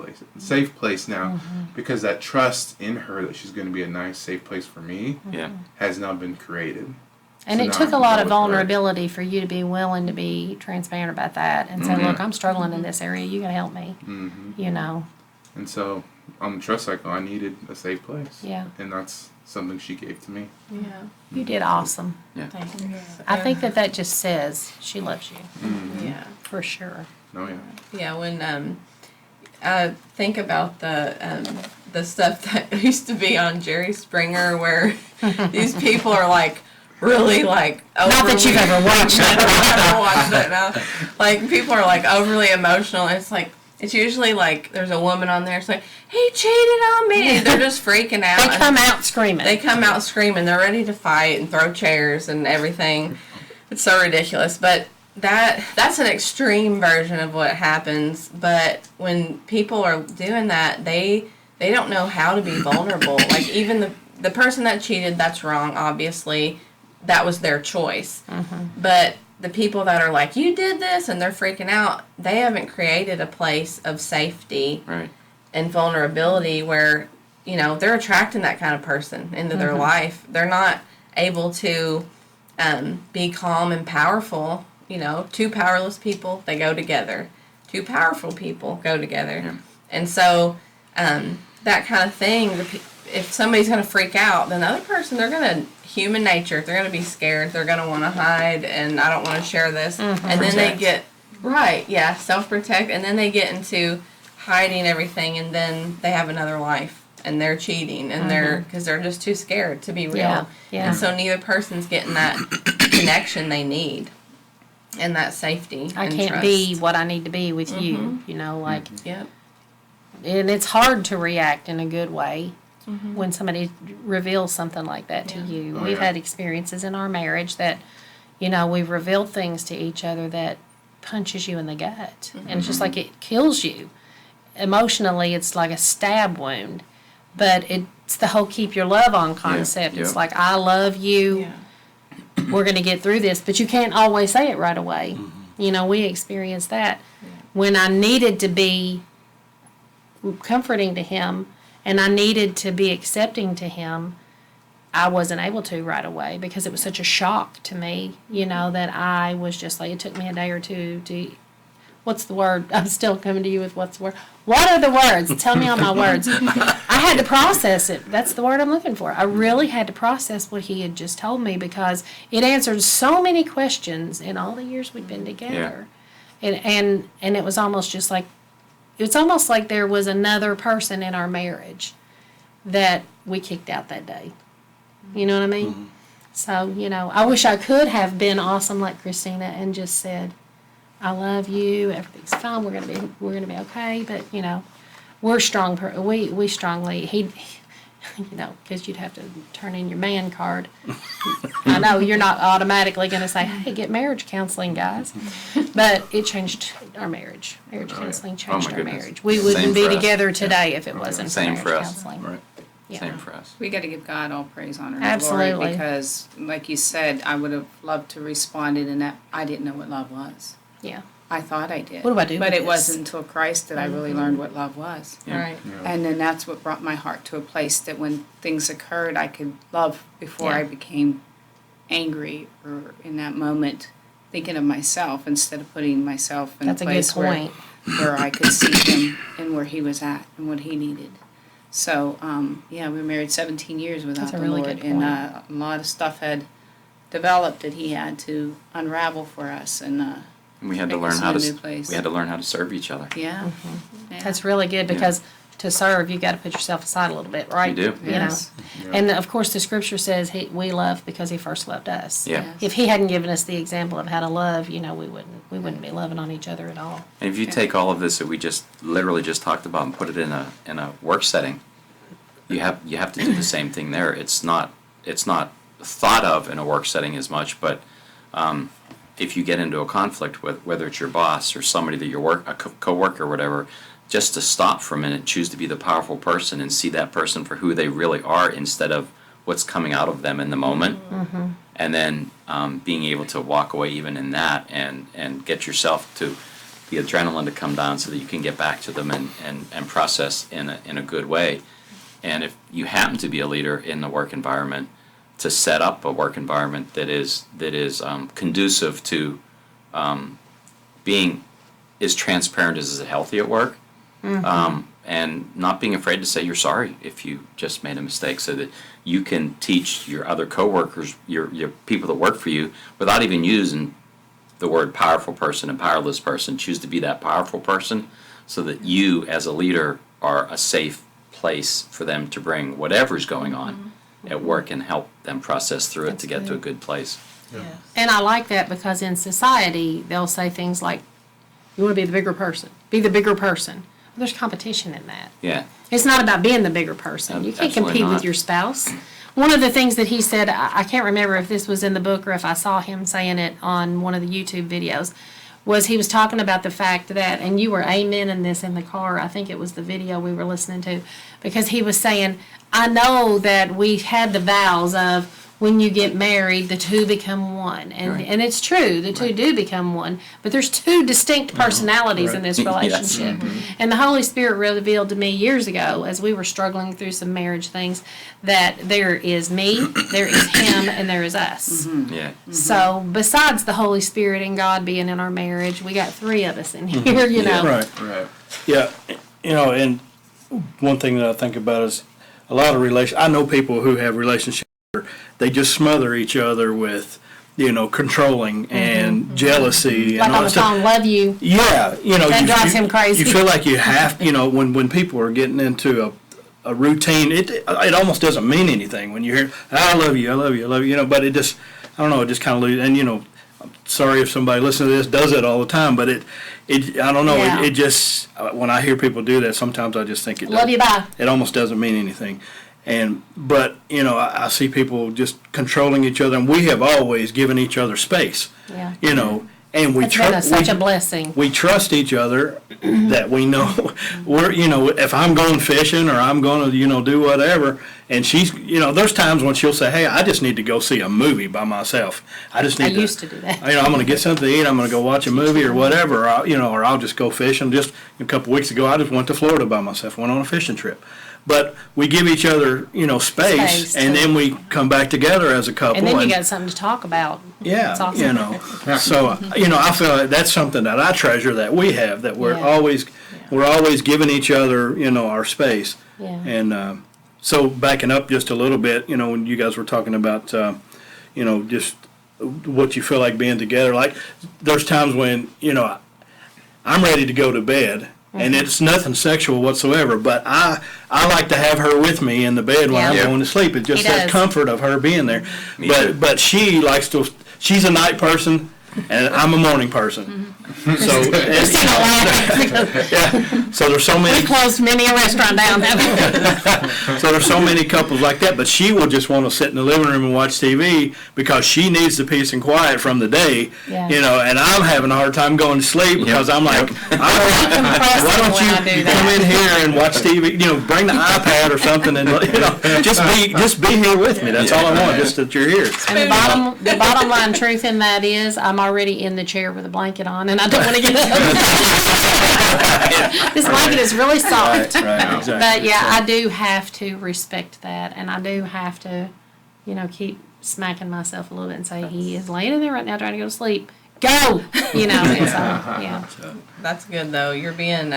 place now. Because that trust in her that she's going to be a nice, safe place for me Yeah. has now been created. And So it now took I a can lot go of with her. vulnerability for you to be willing to be transparent about that and say, Mhm. look, I'm struggling in this area. You got to help me. And so on the trust cycle, I needed a safe place. Yeah. And that's something she gave to me. Yeah. You did awesome. Thank you. I think that just says she loves you, Yeah. for sure. Oh, yeah. Yeah, when I think about the stuff that used to be on Jerry Springer, where these people are like really like overly, Not that you've ever watched it. I don't watch it now. Like people are like overly emotional. And it's like it's usually like there's a woman on there. It's like he cheated on me. And they're just freaking out. They come out screaming. They come out screaming. They're ready to fight and throw chairs and everything. It's so ridiculous. But that's an extreme version of what happens. But when people are doing that, they don't know how to be vulnerable. Like even the person that cheated, that's wrong, obviously. That was their choice. But the people that are like, you did this, and they're freaking out, they haven't created a place of safety Right. and vulnerability where, they're attracting that kind of person into their life. They're not able to be calm and powerful. Two powerless people, they go together. Two powerful people go together. Yeah. And so that kind of thing, if somebody's going to freak out, then the other person, they're going to, human nature, they're going to be scared. They're going to want to hide, and I don't want to share this. And then they get Right, yeah, self-protect, and then they get into hiding everything, and then they have another life, and they're cheating, and because they're just too scared to be real. Yeah, yeah. And so neither person's getting that connection they need, and that safety I and can't trust. be what I need to be with you, you know, like, Yep. and it's hard to react in a good way when somebody reveals something like that to you. Oh, We've yeah. had experiences in our marriage that, you know, we've revealed things to each other that punches you in the gut. And it's just like it kills you. Emotionally, it's like a stab wound. But it's the whole keep your love on concept. It's Yep. like, I love you. Yeah. We're going to get through this. But you can't always say it right away. You know, we experienced that. When I needed to be comforting to him and I needed to be accepting to him, I wasn't able to right away because it was such a shock to me, you know, that I was just like, it took me a day or two to, what's the word? I'm still coming to you with what's the word? What are the words? Tell me all my words. I had to process it. That's the word I'm looking for. I really had to process what he had just told me because it answered so many questions in all the years we'd been together. And it was almost just like, it's almost like there was another person in our marriage that we kicked out that day. You know what I mean? So, you know, I wish I could have been awesome like Christina and just said, I love you, everything's fine, we're gonna be okay, but, you know, we're strong, we strongly, you know, because you'd have to turn in your man card. I know you're not automatically going to say, hey, get marriage counseling, guys. But it changed our marriage. Marriage counseling changed my our goodness. marriage. We Same wouldn't be for us. together today if it wasn't Same for for marriage us. counseling. Right. Yeah. Same for us. We got to give God all praise, honor, and Absolutely. glory because, like you said, I would have loved to responded in that I didn't know what love was. Yeah. I thought I did. What do I do But with it this? wasn't until Christ that I really learned what love was. Yeah. Right. And then that's what brought my heart to a place that when things occurred, I could love before Yeah. I became angry or in that moment thinking of myself instead of putting myself in That's a a good place point. where I could see him and where he was at and what he needed. So, yeah, we were married 17 years without That's a the really Lord, good and point. a lot of stuff had developed that he had to unravel for us, and And we had to Take learn us how in to a new place. we had to learn how to serve each other. yeah. Yeah. That's really good because to serve, you got to put yourself aside a little bit, right? You do. You Yes. know? And of course, the scripture says we love because he first loved us. Yeah. Yes. If he hadn't given us the example of how to love, you know, we wouldn't be loving on each other at all. And if you take all of this that we just literally just talked about and put it in a work setting, you have to do the same thing there. It's not thought of in a work setting as much, but if you get into a conflict with whether it's your boss or somebody that a coworker or whatever, just to stop for a minute, choose to be the powerful person and see that person for who they really are instead of what's coming out of them in the moment, and then being able to walk away even in that and get yourself to the adrenaline to come down so that you can get back to them and process in a good way. And if you happen to be a leader in the work environment, to set up a work environment that is conducive to being as transparent as is healthy at work, and not being afraid to say you're sorry if you just made a mistake, so that you can teach your other coworkers, your people that work for you, without even using the word powerful person and powerless person. Choose to be that powerful person, so that you as a leader are a safe place for them to bring whatever's going on at work and help them process through it That's to get to a good. good place. Yes. And I like that because in society, they'll say things like, you want to be the bigger person. Be the bigger person. Well, there's competition in that. Yeah. It's not about being the bigger person. You can't Absolutely compete not. with your spouse. One of the things that he said, I can't remember if this was in the book or if I saw him saying it on one of the YouTube videos, was he was talking about the fact that, and you were amening this in the car, I think it was the video we were listening to, because he was saying, I know that we had the vows of when you get married, the two become one. And Right. and it's true, the two do become one, but there's two distinct personalities in this Yes. relationship. And the Holy Spirit revealed to me years ago, as we were struggling through some marriage things, that there is me, there is him, and there is us. Yeah. So besides the Holy Spirit and God being in our marriage, we got three of us in here, you know. Right. Right. Yeah, you know, and one thing that I think about is a lot of I know people who have relationships where they just smother each other with, you know, controlling and and jealousy Like and all on that the stuff. phone, love you. Yeah, That drives him crazy. You feel like you have, when people are getting into a routine, it almost doesn't mean anything when you hear, I love you, I love you, I love you, but it just, I don't know, it just kind of loses, and I'm sorry if somebody listening to this does it all the time, but it I don't know, Yeah. it just, when I hear people do that, sometimes I just think Love you, bye. it almost doesn't mean anything. But I see people just controlling each other, and we have always given each other space, Yeah. and we It's been such a blessing. we trust each other that we know we're, if I'm going fishing or I'm going to, do whatever, and she's, there's times when she'll say, hey, I just need to go see a movie by myself. I used to do that. I'm going to get something to eat. I'm going to go watch a movie or whatever, or I'll just go fishing. Just a couple weeks ago, I just went to Florida by myself, went on a fishing trip. But we give each other, space, and then we come back together as a couple. And then you got something to talk about. Yeah, That's awesome. So I feel like that's something that I treasure that we have, that we're Yeah. always giving each other, our space. Yeah. And so backing up just a little bit, when you guys were talking about, just what you feel like being together. Like there's times when I'm ready to go to bed. And it's nothing sexual whatsoever, but I like to have her with me in the bed when I'm Yeah. going to sleep. It's just He that does. comfort of her being there. Me too. But she likes to. She's a night person, and I'm a morning person. So yeah. So there's so We many. closed many a restaurant down, haven't we? So there's so many couples like that. But she will just want to sit in the living room and watch TV because she needs the peace and quiet from the day. Yeah. And I'm having a hard time going to sleep because I'm like, why don't when I do you that. come in here and watch TV? Bring the iPad or something, and just be here with me. That's all I want. Just that you're here. And the bottom line truth in that is, I'm already in the chair with a blanket on, and I don't want to get up. This blanket is really soft. Right, exactly. But yeah, I do have to respect that, and I do have to, keep smacking myself a little bit and say, he is laying in there right now trying to go to sleep. Go! And so, yeah. That's good though. You're being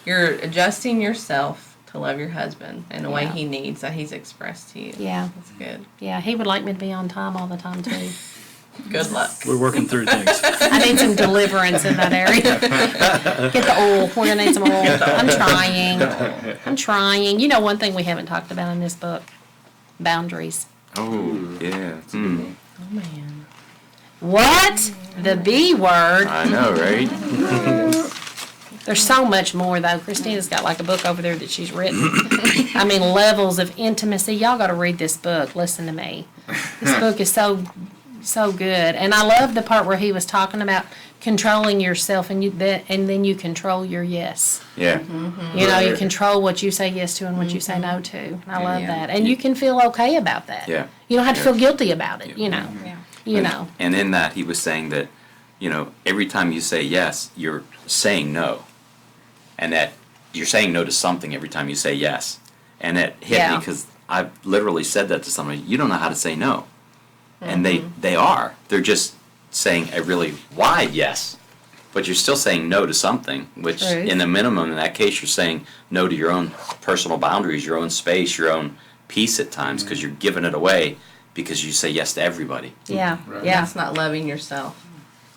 you're adjusting yourself to love your husband in the way Yeah. he needs that he's expressed to you. Yeah. That's good. Yeah, he would like me to be on time all the time, too. Good luck. We're working through things. I need some deliverance in that area. Get the oil. We're going to need some oil. I'm trying. One thing we haven't talked about in this book, boundaries. Oh, yeah. Oh man. What? The B word. I know, right? There's so much more, though. Christina's got like a book over there that she's written. I mean, levels of intimacy. Y'all got to read this book. Listen to me. This book is so good. And I love the part where he was talking about controlling yourself, and then you control your yes. Yeah. You control what you say yes to and what you say no to. And I love that. And you can feel okay about that. Yeah. You don't have to feel guilty about it, Yeah. And in that, he was saying that, every time you say yes, you're saying no. And that you're saying no to something every time you say yes. And it hit me because I've literally said that to somebody. You don't know how to say no. And they are. They're just saying a really wide yes. But you're still saying no to something, which Truth. in the minimum, in that case, you're saying no to your own personal boundaries, your own space, your own peace at times, because you're giving it away because you say yes to everybody. Yeah. Right. Yeah. That's not loving yourself.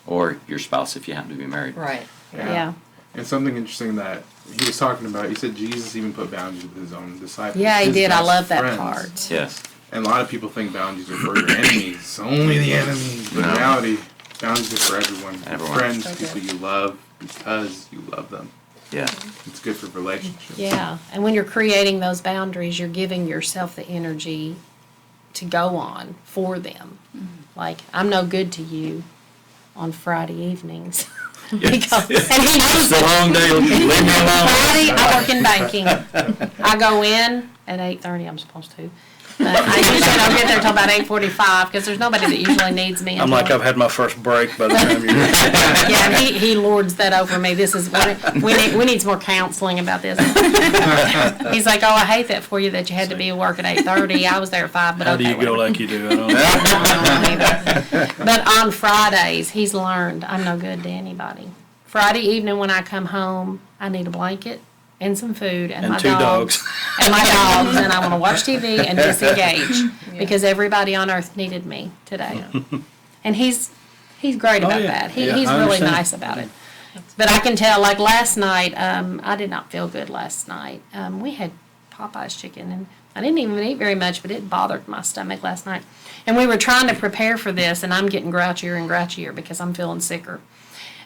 Or your spouse if you happen to be married. Right. Yeah. And something interesting that he was talking about, he said Jesus even put boundaries with his own disciples. Yeah, he his did. I best love that friends. part. Yes. And a lot of people think boundaries are for your enemies, only the enemies. But in No. reality, boundaries are for everyone. Everyone. Friends, So people good. you love because you love them. Yeah. It's good for relationships. Yeah. And when you're creating those boundaries, you're giving yourself the energy to go on for them. Like, I'm no good to you on Friday evenings. Because, and he knows It's a long day. Leave me alone. Friday, I work in banking. I go in at 8:30. I'm supposed to. But I usually don't get there till about 8:45 because there's nobody that usually needs me. I'm like, until- I've had my first break by the time you're. Yeah, and he lords that over me. This is we need some more counseling about this. He's like, oh, I hate that for you that you had to be at work at 8:30. I was there at 5, but How okay. do you go whatever. like you do? I don't know. But on Fridays, he's learned I'm no good to anybody. Friday evening when I come home, I need a blanket and some food and, And my two dogs. and my dogs, and I want to watch TV and disengage because everybody on earth needed me today. And he's He's great about yeah. that. Yeah, He's I really understand. nice about it. But I can tell, like last night, I did not feel good last night. We had Popeye's chicken, and I didn't even eat very much, but it bothered my stomach last night. And we were trying to prepare for this, and I'm getting grouchier and grouchier because I'm feeling sicker.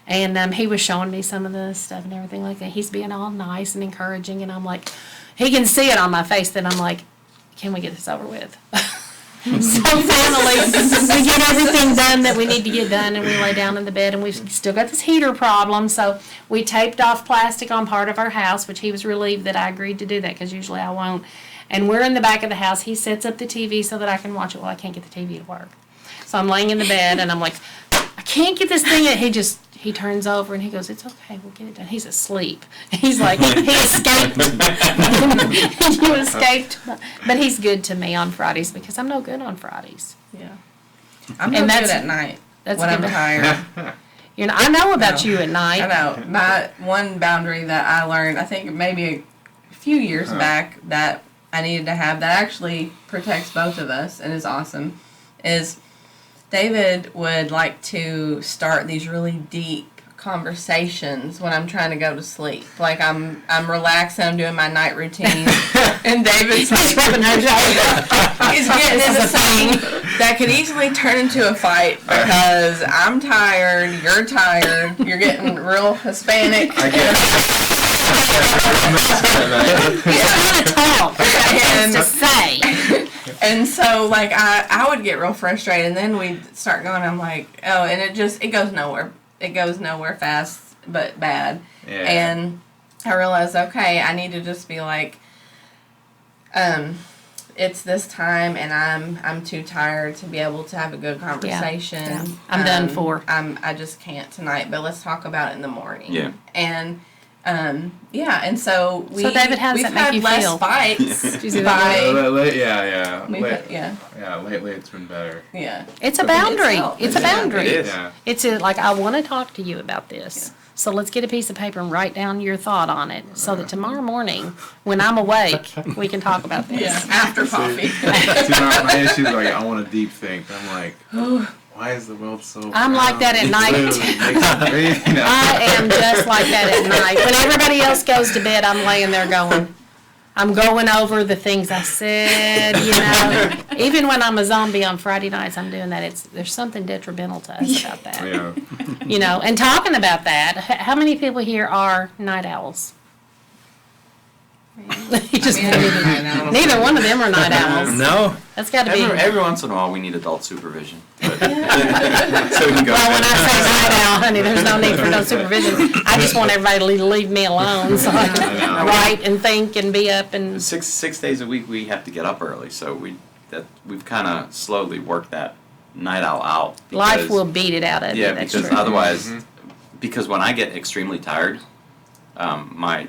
And he was showing me some of the stuff and everything like that. He's being all nice and encouraging, and I'm like, he can see it on my face that I'm like, can we get this over with? So finally, we get everything done that we need to get done, and we lay down in the bed, and we've still got this heater problem. So we taped off plastic on part of our house, which he was relieved that I agreed to do that because usually I won't. And we're in the back of the house. He sets up the TV so that I can watch it. Well, I can't get the TV to work. So I'm laying in the bed, and I'm like, I can't get this thing. And he turns over, and he goes, it's okay, we'll get it done. He's asleep. He's like, he escaped. You escaped. But he's good to me on Fridays because I'm no good on Fridays. Yeah. I'm And no that's- good at night that's when I'm good. tired. You know, I know about No. you at night. I know. My one boundary that I learned, I think maybe a few years back, that I needed to have that actually protects both of us and is awesome, is David would like to start these really deep conversations when I'm trying to go to sleep. Like I'm relaxing, I'm doing my night routine, and David's like rubbing her shoulder. He's getting into something that could easily turn into a fight because I'm tired, you're tired, you're getting real Hispanic. I get He's trying to talk. He has to say. And so, like, I would get real frustrated, and then we'd start going, I'm like, oh, and it goes nowhere. It goes nowhere fast, but bad. Yeah. And I realized, okay, I need to just be like, it's this time, and I'm too tired to be able to have a good conversation. Yeah. I'm done for. I just can't tonight, but let's talk about it in the morning. Yeah. And yeah, and so David, how does we've that make had you less feel? fights Did you see that? yeah. yeah. Lately it's been better. Yeah. It's a boundary. It's a Yeah, boundary. it is. Yeah. It's like, I want to talk to you about this. So let's get a piece of paper and write down your thought on it so that tomorrow morning, when I'm awake, we can talk about this. Yeah, after coffee. See, my issue is like, I want to deep think. I'm like, why is the world so I'm like that at night. I am just like that at night. When everybody else goes to bed, I'm laying there I'm going over the things I said, you know. Even when I'm a zombie on Friday nights, I'm doing that. There's something detrimental to us about that. Yeah. You know, and talking about that, how many people here are night owls? You just neither one of them are night owls. No. That's got to be. Every once in a while, we need adult supervision. But, so we can go. Well, when I say night owl, honey, there's no need for no supervision. I just want everybody to leave me alone so I can write and think and be up and. Six days a week, we have to get up early, so we've kind of slowly worked that night owl out. Life will beat it out of you. Yeah, That's because true. otherwise, because when I get extremely tired, my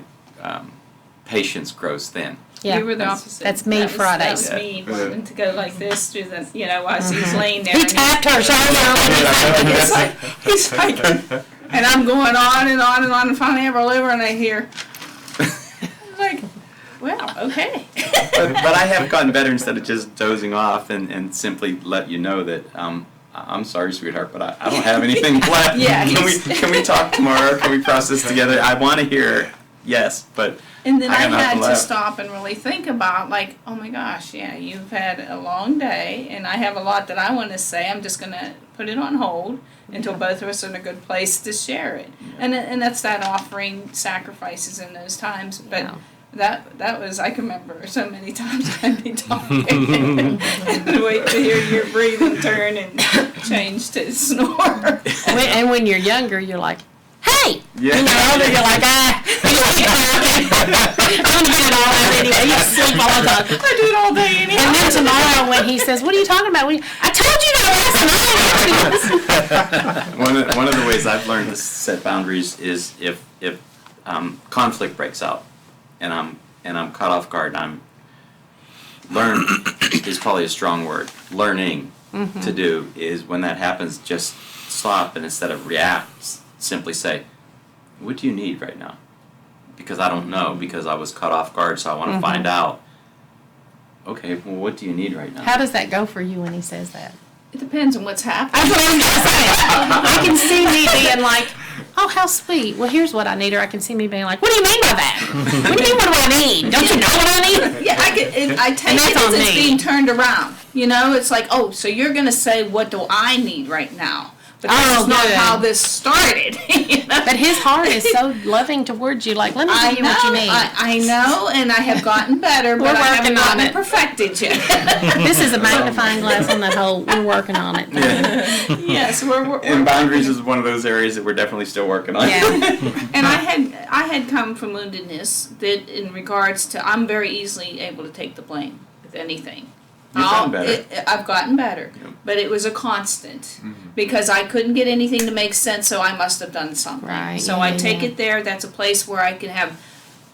patience grows thin. Yeah. You were the opposite. That's me That Fridays. was me Yeah. wanting to go like this through the, while he's laying there. He and tapped her shoulder. He's like, and I'm going on and on and on, and finally I roll over and I hear, like, well, okay. But I have gotten better instead of just dozing off and simply let you know that I'm sorry, sweetheart, but I don't have anything left. Yeah, Can we talk tomorrow? Can we process together? I want to hear yes, but And then I got nothing had to left. stop and really think about, like, oh my gosh, yeah, you've had a long day, and I have a lot that I want to say. I'm just going to put it on hold until both of us are in a good place to share it. And that's that offering sacrifices in those times. But that was, I can remember so many times I'd be talking and wait to hear your breathing turn and change to snore. And when you're younger, you're like, hey! Yeah. When you're older, you're like, I'm doing it all out anyway. You sleep all the time. I do it all day anyhow. And then tomorrow when he says, what are you talking about? I told you that last night. one of the ways I've learned to set boundaries is if conflict breaks out and I'm caught off guard, learn is probably a strong word. Learning to do is when that happens, just stop and instead of react, simply say, what do you need right now? Because I don't know, because I was caught off guard, so I want to find out. Okay, well, what do you need right now? How does that go for you when he says that? It depends on what's happening. That's what I'm gonna say. I can see me being like, oh, how sweet. Well, here's what I need. Or I can see me being like, what do you mean by that? What do you mean, what do I need? Don't you know what I need? Yeah, I take it as it's being turned around. You know, it's like, oh, so you're going to say, what do I need right now? But that's not how this started. You know? But his heart is so loving towards you. Like, let me tell you what you need. I know, and I have gotten better, but I haven't gotten it perfected yet. This is a magnifying glass on that whole, we're working on it. Yeah. Yes, we're And boundaries is one of those areas that we're definitely still working on. Yeah. And I had come from woundedness that in regards to, I'm very easily able to take the blame with anything. You've gotten better. I've gotten better, but it was a constant because I couldn't get anything to make sense, so I must have done something. Right. So I take it there. That's a place where I can have.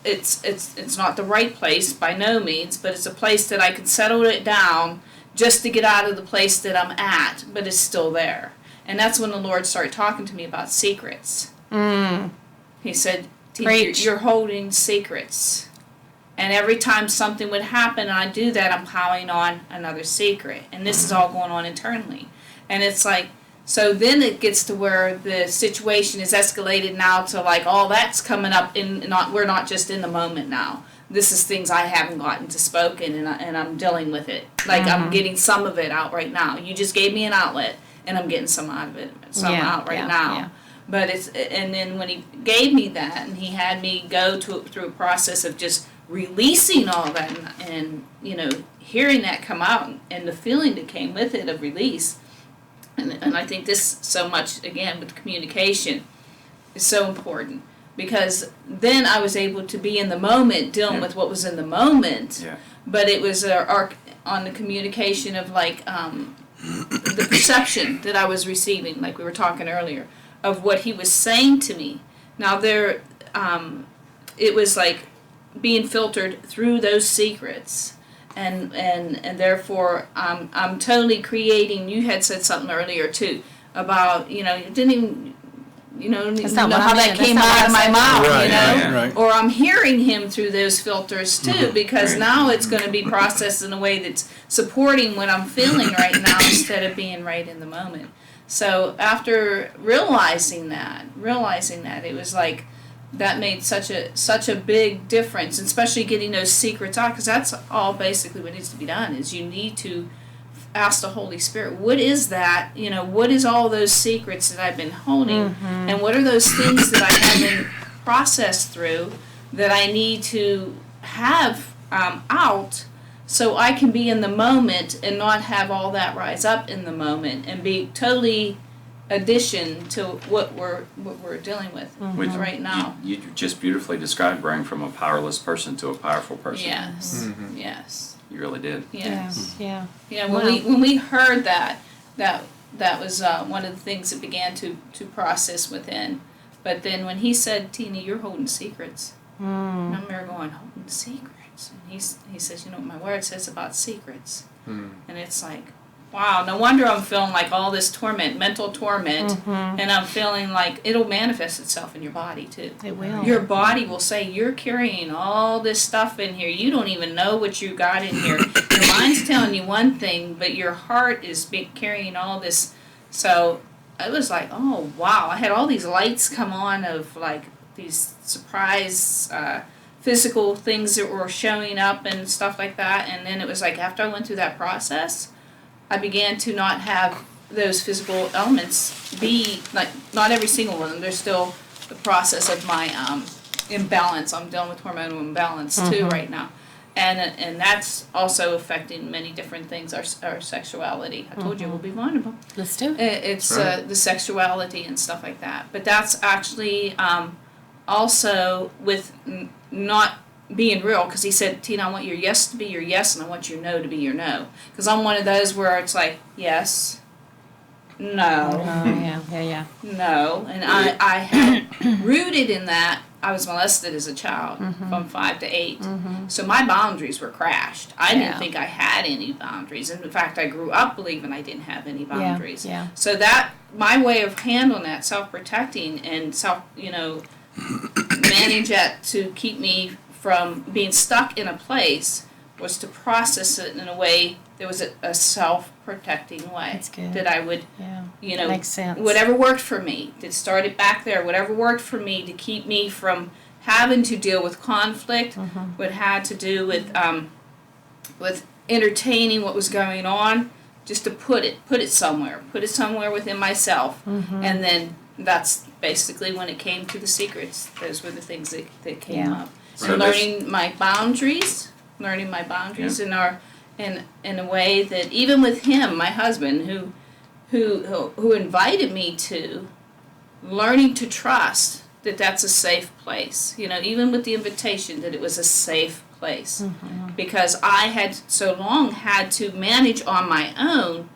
It's not the right place by no means, but it's a place that I can settle it down just to get out of the place that I'm at, but it's still there. And that's when the Lord started talking to me about secrets. He said, "You're holding secrets." And every time something would happen and I do that, I'm piling on another secret. And this is all going on internally. And it's like, so then it gets to where the situation is escalated now to like, all that's coming up, we're not just in the moment now. This is things I haven't gotten to spoken and I'm dealing with it. Like I'm getting some of it out right now. You just gave me an outlet and I'm getting some out of it, out right now. Yeah. But and then when he gave me that and he had me go through a process of just releasing all that and you know, hearing that come out and the feeling that came with it of release. And I think this so much, again, with communication is so important because then I was able to be in the moment dealing with what was in the moment. Yeah. But it was on the communication of like the perception that I was receiving, like we were talking earlier, of what he was saying to me. Now it was like being filtered through those secrets, and therefore I'm totally creating. You had said something earlier too about, you know, you didn't even know how that came out of my mouth, right, you know, right. Or I'm hearing him through those filters too, because now it's going to be processed in a way that's supporting what I'm feeling right now instead of being right in the moment. So after realizing that, it was like, that made such a big difference, especially getting those secrets out, because that's all basically what needs to be done, is you need to ask the Holy Spirit, what is that, you know, what is all those secrets that I've been holding, and what are those things that I haven't processed through that I need to have out so I can be in the moment and not have all that rise up in the moment and be totally addition to what we're dealing with right now. You just beautifully described going from a powerless person to a powerful person. Yes. Yes. You really did. Yes. Yeah. Yeah. When we heard that was one of the things that began to process within. But then when he said, "Tina, you're holding secrets," and I'm there going, "Holding secrets," and he says, "You know what my word says about secrets," and it's like, wow, no wonder I'm feeling like all this torment, mental torment, and I'm feeling like it'll manifest itself in your body too. It will. Your body will say, you're carrying all this stuff in here. You don't even know what you got in here. Your mind's telling you one thing, but your heart is carrying all this. So it was like, oh, wow. I had all these lights come on of like these surprise physical things that were showing up and stuff like that. And then it was like after I went through that process, I began to not have those physical elements be, like, not every single one of them. There's still the process of my imbalance. I'm dealing with hormonal imbalance too right now. And that's also affecting many different things, our sexuality. I told you we'll be vulnerable. Let's do it. It's the sexuality and stuff like that. But that's actually also with not being real, because he said, "Tina, I want your yes to be your yes, and I want your no to be your no." Because I'm one of those where it's like, yes, no, no. And I had rooted in that. I was molested as a child from 5 to 8. So my boundaries were crashed. I didn't think I had any boundaries. And in fact, I grew up believing I didn't have any boundaries. So that, my way of handling that, self-protecting and manage that to keep me from being stuck in a place, was to process it in a way there was a self-protecting way. That's good. That I would, Yeah. Makes sense. whatever worked for me, that started back there, whatever worked for me to keep me from having to deal with conflict, what had to do with entertaining what was going on, just to put it somewhere within myself, and then that's basically when it came to the secrets. Those were the things that came up. So And learning my boundaries in a way that even with him, my husband, who invited me to, learning to trust that that's a safe place. Even with the invitation, that it was a safe place. Because I had so long had to manage on my own,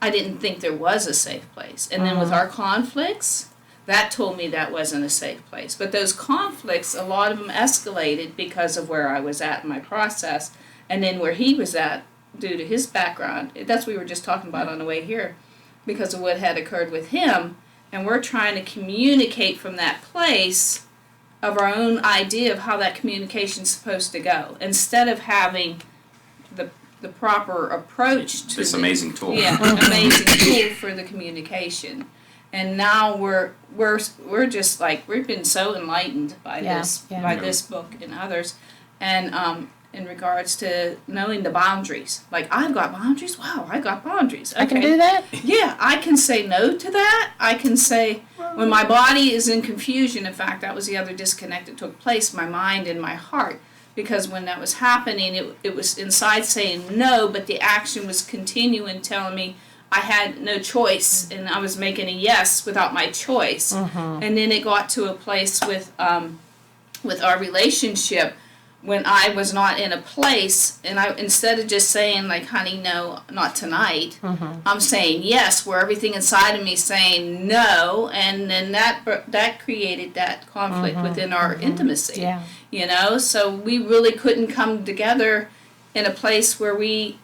I didn't think there was a safe place. And then with our conflicts, that told me that wasn't a safe place. But those conflicts, a lot of them escalated because of where I was at in my process, and then where he was at due to his background. That's what we were just talking about on the way here, because of what had occurred with him. And we're trying to communicate from that place of our own idea of how that communication's supposed to go, instead of having the proper approach to This amazing tool. Yeah, amazing tool for the communication. And now we're just like, we've been so enlightened by this book and others, and in regards to knowing the boundaries. Like, I've got boundaries. Wow, I got boundaries. Okay. I can do that? Yeah, I can say no to that. I can say, when my body is in confusion, in fact, that was the other disconnect that took place, my mind and my heart. Because when that was happening, it was inside saying no, but the action was continuing, telling me I had no choice, and I was making a yes without my choice. And then it got to a place with our relationship, when I was not in a place, and I, instead of just saying like, honey, no, not tonight, I'm saying yes, where everything inside of me is saying no, and then that created that conflict within our intimacy. Yeah. So we really couldn't come together in a place where we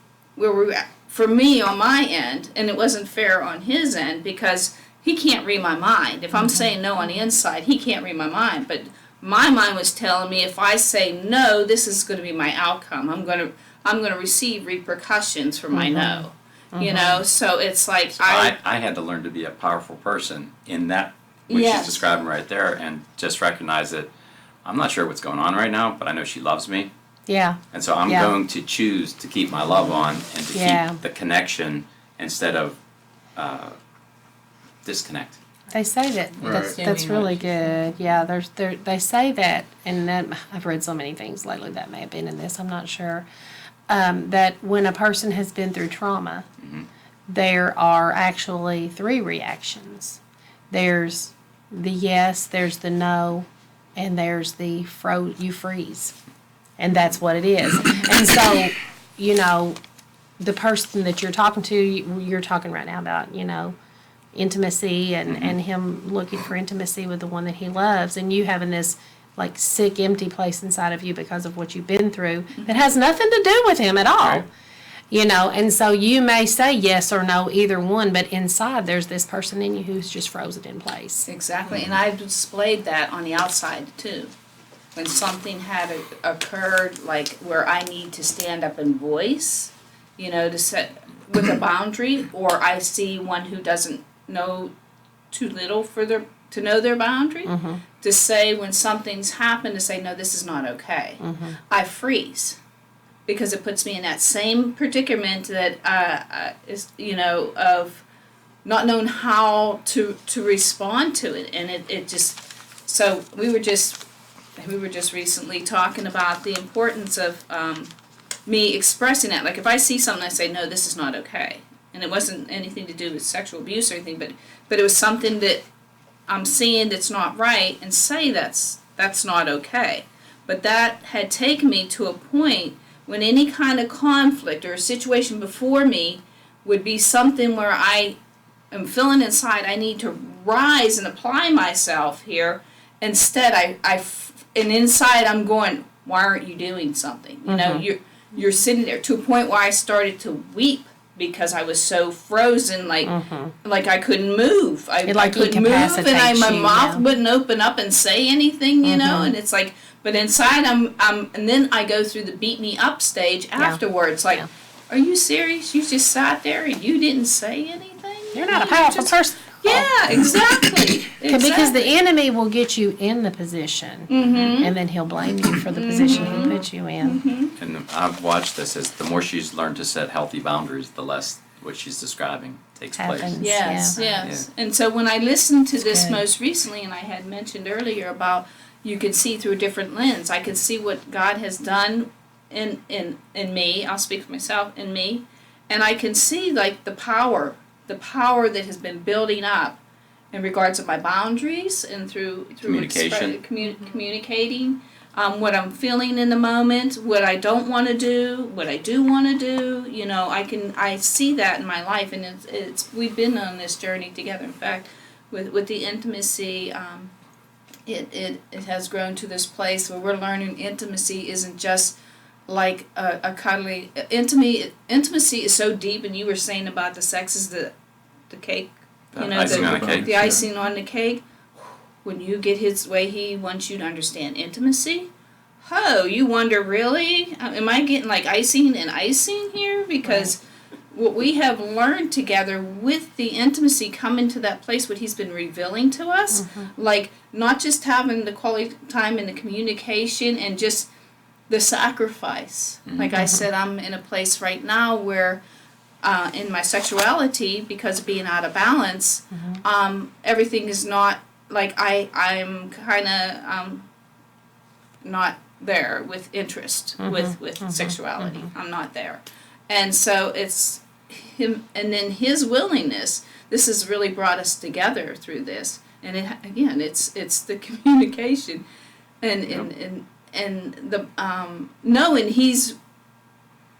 for me on my end, and it wasn't fair on his end, because he can't read my mind. If I'm saying no on the inside, he can't read my mind, but my mind was telling me, if I say no, this is going to be my outcome. I'm going to receive repercussions for my no. So it's like I had to learn to be a powerful person in that, which she's describing right there, and just recognize that I'm not sure what's going on right now, but I know she loves me. Yeah. And so I'm going to choose to keep my love on and to keep the connection instead of disconnect. They say that. Right. That's really good. Yeah, they say that, and I've read so many things lately that may have been in this, I'm not sure, that when a person has been through trauma, there are actually 3 reactions. There's the yes, there's the no, and there's the you freeze. And that's what it is. And so, the person that you're talking to, you're talking right now about, intimacy and him looking for intimacy with the one that he loves, and you having this like sick, empty place inside of you because of what you've been through that has nothing to do with him at all. Right. And so you may say yes or no, either one, but inside there's this person in you who's just frozen in place. Exactly, and I've displayed that on the outside too. When something had occurred, like where I need to stand up and voice, to set with a boundary, or I see one who doesn't know too little to know their boundary, to say when something's happened, to say, no, this is not okay. I freeze, because it puts me in that same predicament that is, of not knowing how to respond to it, and it just. So we were just recently talking about the importance of me expressing that. Like, if I see something, I say, no, this is not okay. And it wasn't anything to do with sexual abuse or anything, but it was something that I'm seeing that's not right, and say that's not okay. But that had taken me to a point when any kind of conflict or a situation before me would be something where I am feeling inside I need to rise and apply myself here. Instead, and inside I'm going, why aren't you doing something? You're sitting there, to a point where I started to weep, because I was so frozen, like I couldn't move. I couldn't move, and my mouth wouldn't open up and say anything, and it's like, but inside and then I go through the beat me up stage afterwards, Are you serious? You just sat there and you didn't say anything? You're not a powerful person. Yeah, exactly. Because the enemy will get you in the position, and then he'll blame you for the position he put you in. And I've watched this as the more she's learned to set healthy boundaries, the less what she's describing takes place. Happens. Yes, Yeah. yes. And so when I listened to this good. most recently, and I had mentioned earlier about you could see through a different lens. I could see what God has done in me. I'll speak for myself, in me. And I can see like the power that has been building up in regards to my boundaries and through Communication. communicating what I'm feeling in the moment, what I don't want to do, what I do want to do. You know, I see that in my life, and it's we've been on this journey together. In fact, with the intimacy, it has grown to this place where we're learning intimacy isn't just like a cuddly intimacy is so deep. And you were saying about the sex is the cake, The icing on the cake. the icing on the cake. When you get his way, he wants you to understand intimacy. Oh, you wonder, really? Am I getting like icing and icing here? Because what we have learned together with the intimacy coming to that place, what he's been revealing to us, like not just having the quality time and the communication and just the sacrifice. Like I said, I'm in a place right now where in my sexuality, because of being out of balance, everything is not like I'm kind of not there with interest with sexuality. I'm not there, and so it's him, and then his willingness. This has really brought us together through this, and it's the communication, and the knowing he's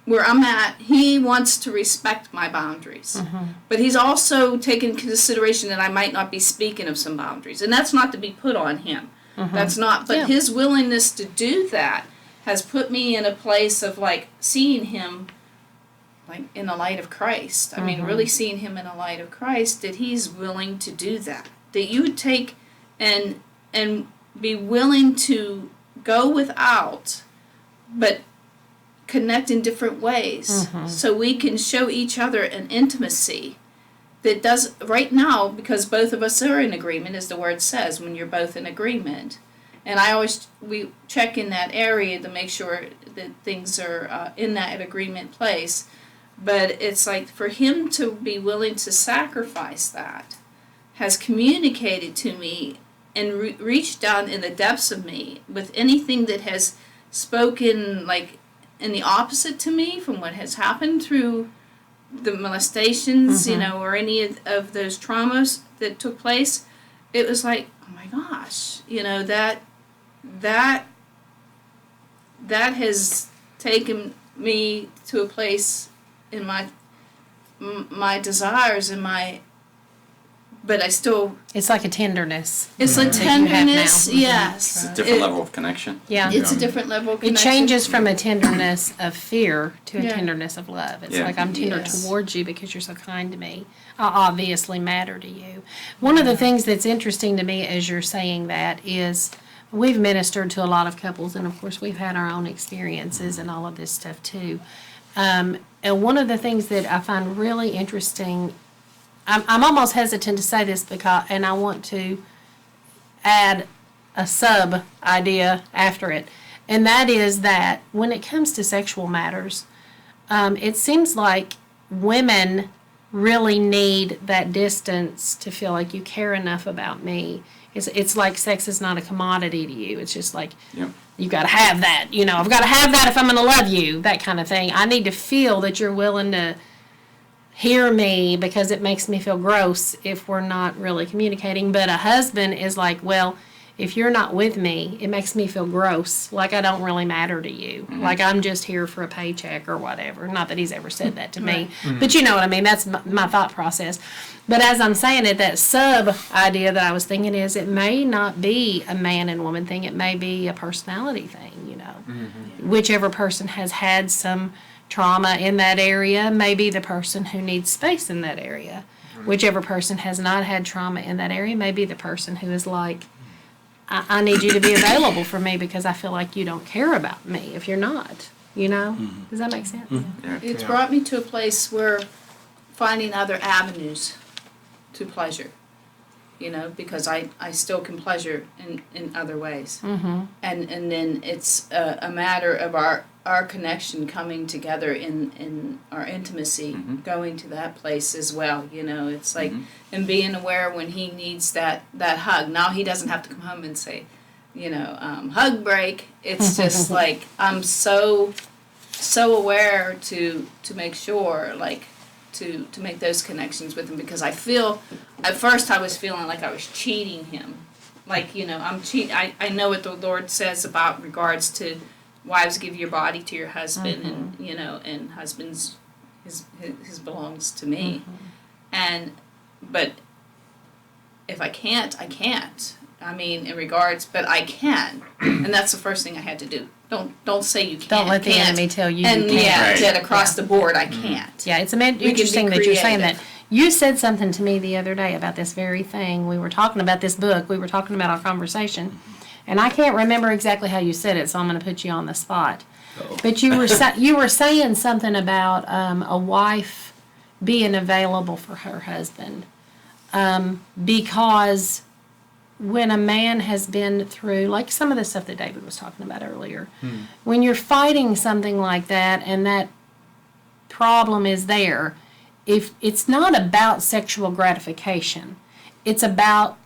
where I'm at. He wants to respect my boundaries, but he's also taken consideration that I might not be speaking of some boundaries, and that's not to be put on him. That's not, but his willingness to do that has put me in a place of like seeing him like in the light of Christ. I mean, really seeing him in the light of Christ, that he's willing to do that. That you would take and be willing to go without, but connect in different ways, so we can show each other an intimacy that does right now, because both of us are in agreement, as the word says, when you're both in agreement. And we check in that area to make sure that things are in that agreement place. But it's like for him to be willing to sacrifice that has communicated to me and reached down in the depths of me with anything that has spoken like in the opposite to me from what has happened through the molestations, or any of those traumas that took place. It was like, oh my gosh, that has taken me to a place in my desires and but I still. It's like a tenderness. It's a tenderness, yes. It's a different level of connection. Yeah. It's a different level of It connection. changes from a tenderness of fear to a tenderness of love. It's Yeah. like I'm tender Yes. towards you because you're so kind to me. I obviously matter to you. One of the things that's interesting to me as you're saying that is we've ministered to a lot of couples, and of course we've had our own experiences and all of this stuff too. And one of the things that I find really interesting, I'm almost hesitant to say this and I want to add a sub idea after it, and that is that when it comes to sexual matters, it seems like women really need that distance to feel like you care enough about me. It's like sex is not a commodity to you. It's just like you got to have that. I've got to have that if I'm going to love you, that kind of thing. I need to feel that you're willing to hear me because it makes me feel gross if we're not really communicating. But a husband is like, well, if you're not with me, it makes me feel gross, like I don't really matter to you, like I'm just here for a paycheck or whatever. Not that he's ever said that to me, but you know what I mean. That's my thought process. But as I'm saying it, that sub idea that I was thinking is it may not be a man and woman thing. It may be a personality thing, Whichever person has had some trauma in that area may be the person who needs space in that area. Whichever person has not had trauma in that area may be the person who is like, I need you to be available for me because I feel like you don't care about me if you're not. You know? Does that make sense? Yeah. It's Yeah. brought me to a place where finding other avenues to pleasure, you know, because I still can pleasure in other ways. Mm-hmm. And then it's a matter of our connection coming together in our intimacy, going to that place as well, you know. It's like, and being aware when he needs that hug. Now he doesn't have to come home and say, you know, hug break. It's just like, I'm so aware to make sure, like, to make those connections with him, because I feel, at first I was feeling like I was cheating him. Like, you know, I know what the Lord says about regards to wives, give your body to your husband, and, you know, and husbands, his belongs to me. But if I can't, I can't. I mean, in regards, but I can, and that's the first thing I had to do. Don't say you can't. Don't let the can't. enemy tell you And you can't. yeah, Right. that across the board I can't. Yeah, it's be interesting that you're saying that. creative. You said something to me the other day about this very thing. We were talking about this book. We were talking about our conversation. And I can't remember exactly how you said it, so I'm going to put you on the spot. But you were you were saying something about a wife being available for her husband. Because when a man has been through, like some of the stuff that David was talking about earlier, when you're fighting something like that and that problem is there, if it's not about sexual gratification, it's about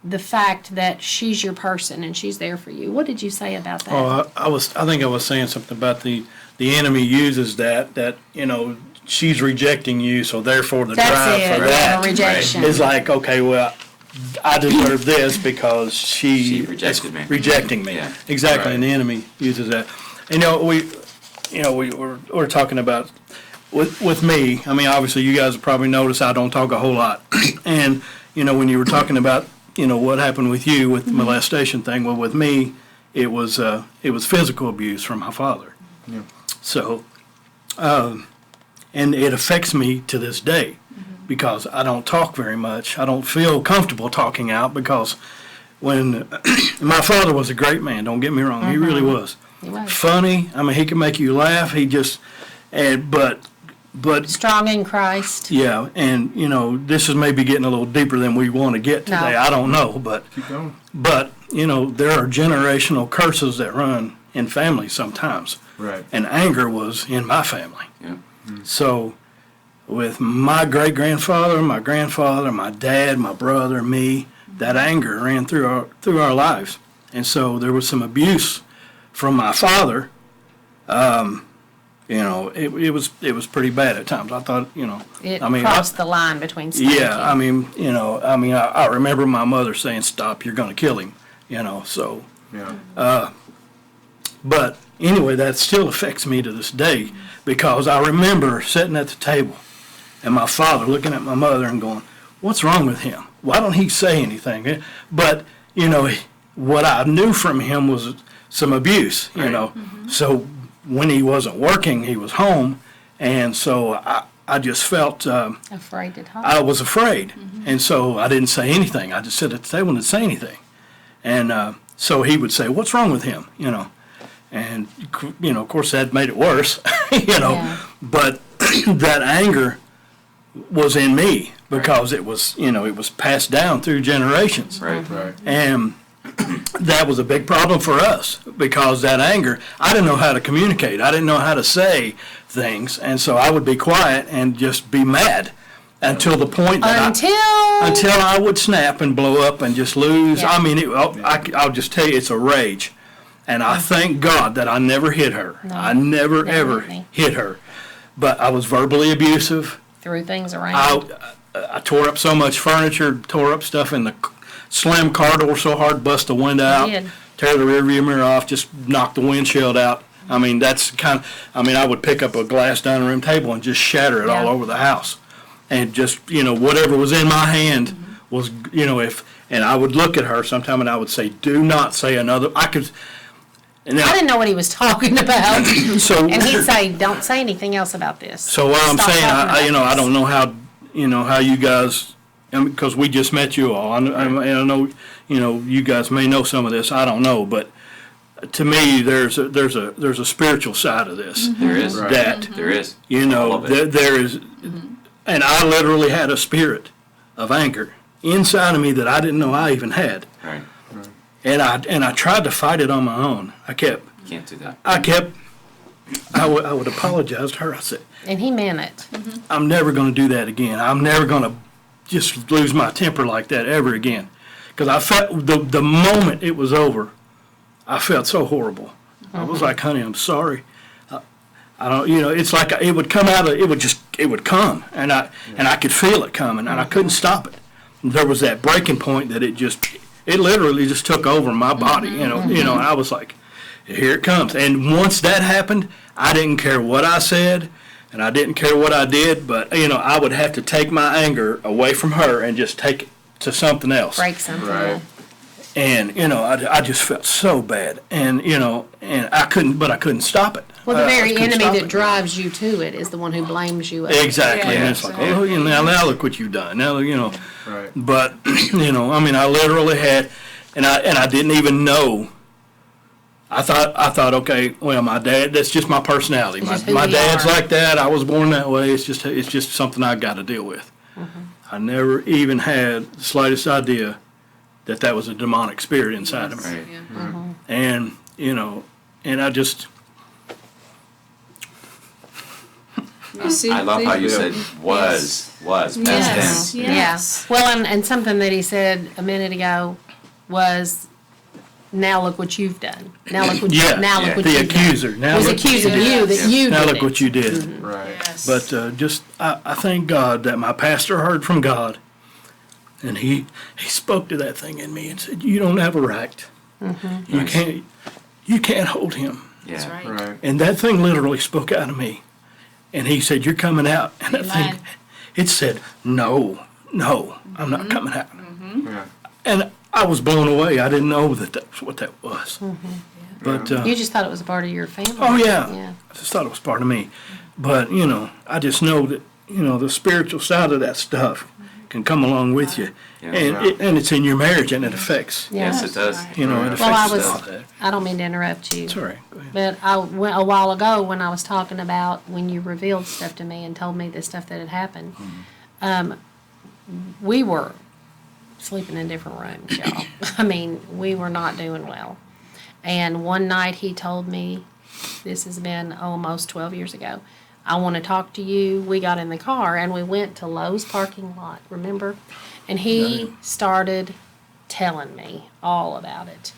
the fact that she's your person and she's there for you. What did you say about that? Oh, I think I was saying something about the enemy uses that, you know, she's rejecting you, so therefore the drive That's for it. that Rejection. is like, okay, well, I deserve this because she rejected is me. rejecting me. Yeah. Exactly, Right. and the enemy uses that. And, we're talking about with me. I mean, obviously, you guys have probably noticed I don't talk a whole lot. And when you were talking about what happened with you with the molestation thing, well, with me, it was physical abuse from my father. Yeah. So, and it affects me to this day because I don't talk very much. I don't feel comfortable talking out because when my father was a great man, don't get me wrong, he really was. He was. Funny. I mean, he could make you laugh. He just, but Strong in Christ. yeah, and this is maybe getting a little deeper than we want to get today. No. I don't know, but Keep going. there are generational curses that run in families sometimes. Right. And anger was in my family. Yeah. So with my great-grandfather, my grandfather, my dad, my brother, me, that anger ran through our lives. And so there was some abuse from my father. It was pretty bad at times. I thought, It I mean, crossed the line between spanking. yeah, I remember my mother saying, "Stop, you're going to kill him," so. Yeah. But anyway, that still affects me to this day because I remember sitting at the table and my father looking at my mother and going, "What's wrong with him? Why don't he say anything?" But, what I knew from him was some abuse, So when he wasn't working, he was home. And so I just felt Afraid to talk. I was afraid. And so I didn't say anything. I just sat at the table and didn't say anything. And so he would say, "What's wrong with him?" And, of course, that made it worse, Yeah. But that anger was in me because it was, it was passed down through generations. Right. Right. And that was a big problem for us because that anger, I didn't know how to communicate. I didn't know how to say things. And so I would be quiet and just be mad until the point that until I would snap and blow up and just lose. Yeah. I mean, I'll just tell you, it's a rage. And I thank God that I never hit her. No, I never, ever hit me. hit her. But I was verbally abusive. Threw things around. I tore up so much furniture, tore up stuff in the slammed car door so hard, bust the window out, did. tear the rearview mirror off, just knock the windshield out. I mean, I would pick up a glass dining room table and just shatter it all Yeah. over the house. And just, whatever was in my hand was, and I would look at her sometime and I would say, "Do not say another," and I didn't know what he was talking about. so, And he'd say, "Don't say anything else about this." So what I'm Stop saying, talking about I don't know how you guys, because we just met you all. I know, you guys may know some of this. I don't know, but to me, there's a spiritual side of this. There is. Right. That, There is. you All know, of it. there is, and I literally had a spirit of anger inside of me that I didn't know I even had. Right. And I tried to fight it on my own. You can't do that. I would apologize to her. I said, And he meant it. I'm never going to do that again. I'm never going to just lose my temper like that ever again. Because I felt the moment it was over, I felt so horrible. I was like, honey, I'm sorry. I don't, it's like it would come out of, it would come. And I could feel it coming and I couldn't stop it. There was that breaking point that it literally just took over my body, and I was like, here it comes. And once that happened, I didn't care what I said, and I didn't care what I did, but, I would have to take my anger away from her and just take it to something else. Break something. Right. And, I just felt so bad, and I couldn't stop it. Well, the I very couldn't enemy stop that it. drives you to it is the one who blames you. Exactly. Yeah, And it's like, exactly. now look what you've done. Now, Right. But, I literally had, and I didn't even know. I thought, okay, well, my dad, that's just my personality. It's My, just who my we dad's are. like that. I was born that way. It's just something I got to deal with. I never even had the slightest idea that was a demonic spirit inside of me. Right. Yeah. And, and I just, You see, I love how you Yeah. said was past Yes. tense. Yes. Yeah. Well, and something that he said a minute ago was, now look what you've done. Now look what yeah, now look yeah. what the you've done. accuser. Now Was look, accusing Yes. you that you now did look it. what you did. Right. Yes. But I thank God that my pastor heard from God, and he spoke to that thing in me and said, "You don't have a right. Nice. You can't hold him." That's Yeah. right. Right. And that thing literally spoke out of me, and he said, "You're coming out." And that thing, Amen. it said, "No, I'm not coming out." Yeah. And I was blown away. I didn't know that's what that was. But You just thought it was a part of your family. oh yeah. Yeah. I just thought it was part of me. But, I just know that, the spiritual side of that stuff can come along with you. Yeah. And it's in your marriage and it affects, Yeah. Yes, it does. Right. it Well, affects I was- all that. I don't mean to interrupt you. It's all right. Go ahead. But a while ago, when I was talking about when you revealed stuff to me and told me the stuff that had happened, we were sleeping in different rooms, y'all. I mean, we were not doing well. And one night he told me, this has been almost 12 years ago, I want to talk to you. We got in the car and we went to Lowe's parking lot, remember? And he started telling me all about it.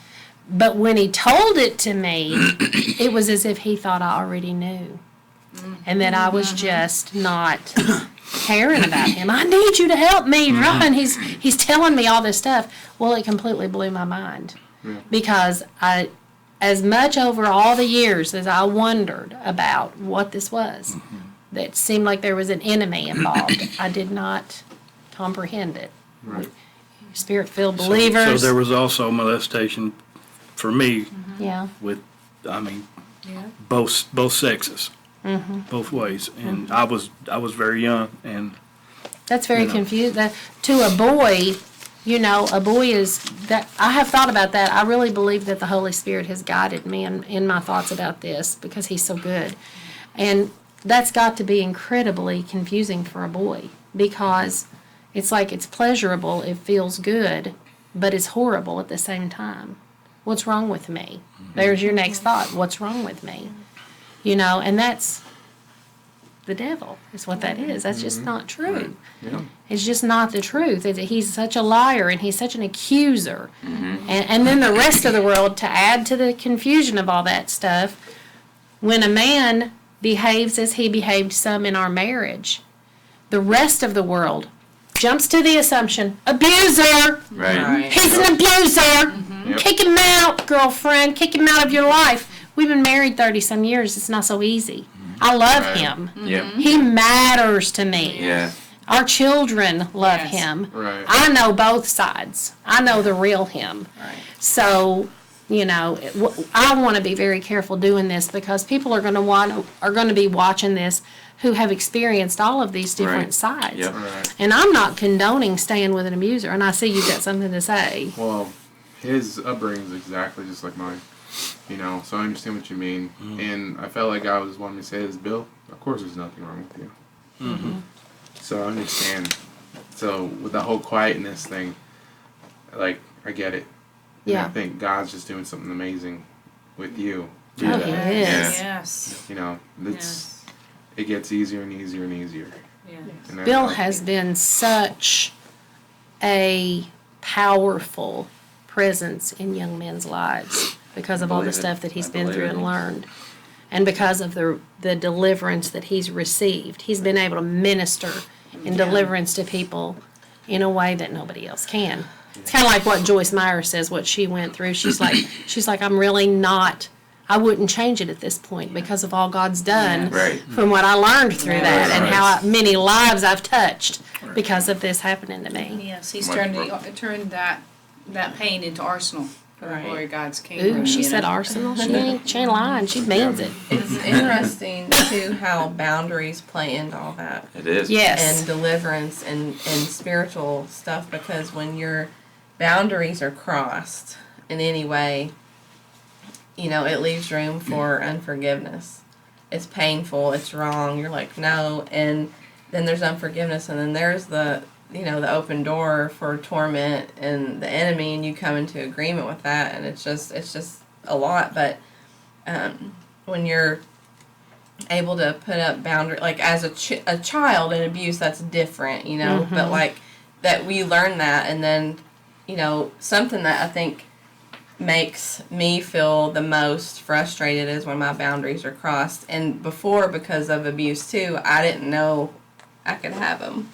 But when he told it to me, it was as if he thought I already knew. And that I was just not caring about him. I need you to help me, Ryan. He's telling me all this stuff. Well, it completely blew my mind. Because as much over all the years as I wondered about what this was, that seemed like there was an enemy involved, I did not comprehend it. Right. Spirit-filled believers. So there was also molestation for me yeah. with, Yeah. both sexes, both ways. And I was very young, and That's very You know. confusing. To a boy, a boy is that. I have thought about that. I really believe that the Holy Spirit has guided me in my thoughts about this because He's so good, and that's got to be incredibly confusing for a boy because it's like it's pleasurable, it feels good, but it's horrible at the same time. What's wrong with me? There's your next thought. What's wrong with me? And that's the devil is what that is. That's just not true. Yeah. It's just not the truth. He's such a liar and he's such an accuser. And then the rest of the world, to add to the confusion of all that stuff, when a man behaves as he behaved some in our marriage, the rest of the world jumps to the assumption, abuser! Right. He's an abuser! Yep. Kick him out, girlfriend. Kick him out of your life. We've been married 30-some years. It's not so easy. I love Right. him. Yep. He matters to me. Yeah. Our children love Yes. him. Right. I know both sides. I know the real him. Right. So, I want to be very careful doing this because people are going to be watching this who have experienced all of these different Right. sides. Yep. Right. And I'm not condoning staying with an abuser. And I see you've got something to say. Well, his upbringing is exactly just like mine. You know, so I understand what you mean. And I felt like God was wanting me to say this, Bill, of course there's nothing wrong with you. So I understand. So with that whole quietness thing, like, I get it. And Yeah. I think God's just doing something amazing with you. through Oh, that. he Yeah. is. Yes. You know, it gets easier and easier and easier. Yeah. And that Bill helps. has been such a powerful presence in young men's lives because of all the believe it. stuff that he's I been believe through it. and learned. And because of the deliverance that he's received, he's been able to minister in deliverance to people in a way that nobody else can. It's kind of like what Joyce Meyer says, what she went through. She's like, I'm really not, I wouldn't change it at this point because of all God's done Right. from what I learned through that and Right. how many lives I've touched because of this happening to me. Yes, he's What- turned that pain into arsenal for the Right. glory of God's kingdom. Ooh, she you said know? arsenal. She ain't lying. She means it. It's interesting too how boundaries play into all that. It is. Yes. And deliverance and spiritual stuff, because when your boundaries are crossed in any way, you know, it leaves room for unforgiveness. It's painful, it's wrong, you're like, no, and then there's unforgiveness, and then there's the open door for torment and the enemy, and you come into agreement with that, and it's just a lot. But when you're able to put up boundary, like as a child in abuse, that's different, you know. But like that, we learn that, and then something that I think makes me feel the most frustrated is when my boundaries are crossed. And before, because of abuse too, I didn't know I could have them.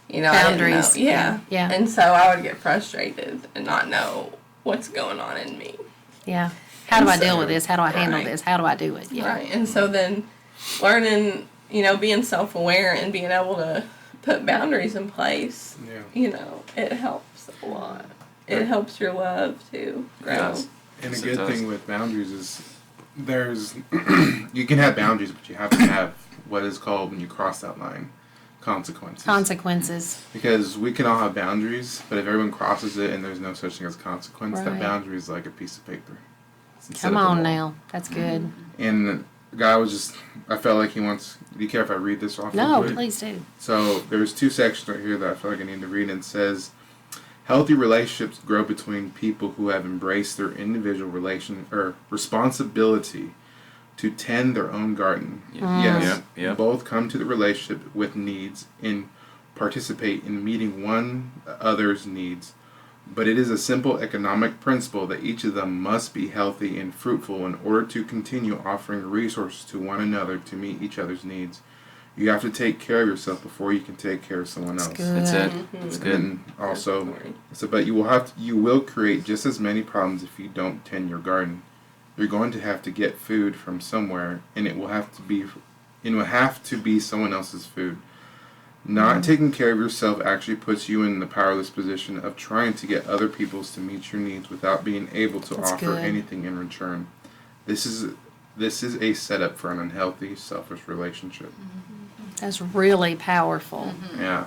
You know, Boundaries. I didn't know. Yeah. Yeah. And so I would get frustrated and not know what's going on in me. Yeah. How do I So- deal with this? How do I handle Right. this? How do I do it? Yeah. Right. And so then learning, being self-aware and being able to put boundaries in place, Yeah. it helps a lot. It helps your love too grow. Yes. And a Yes, it good does. thing with boundaries is there's you can have boundaries, but you have to have what is called, when you cross that line, consequences. Consequences. Because we can all have boundaries, but if everyone crosses it and there's no such thing as consequence, Right. that boundary is like a piece of paper. It's instead Come of a on wall. now. That's good. And God was just, I felt like he wants, do you care if I read this off? No, real quick? please do. So there's two sections right here that I feel like I need to read, and it says, healthy relationships grow between people who have embraced their individual responsibility to tend their own garden. Yeah. Yes, Yeah. both come to the relationship with needs and participate in meeting one other's needs. But it is a simple economic principle that each of them must be healthy and fruitful in order to continue offering resources to one another to meet each other's needs. You have to take care of yourself before you can take care of someone else. good. That's it. It's good. And also, but you will create just as many problems if you don't tend your garden. You're going to have to get food from somewhere, and it will have to be someone else's food. Not taking care of yourself actually puts you in the powerless position of trying to get other people's to meet your needs without being able to That's offer good. anything in return. This is a setup for an unhealthy, selfish relationship. That's really powerful. Yeah.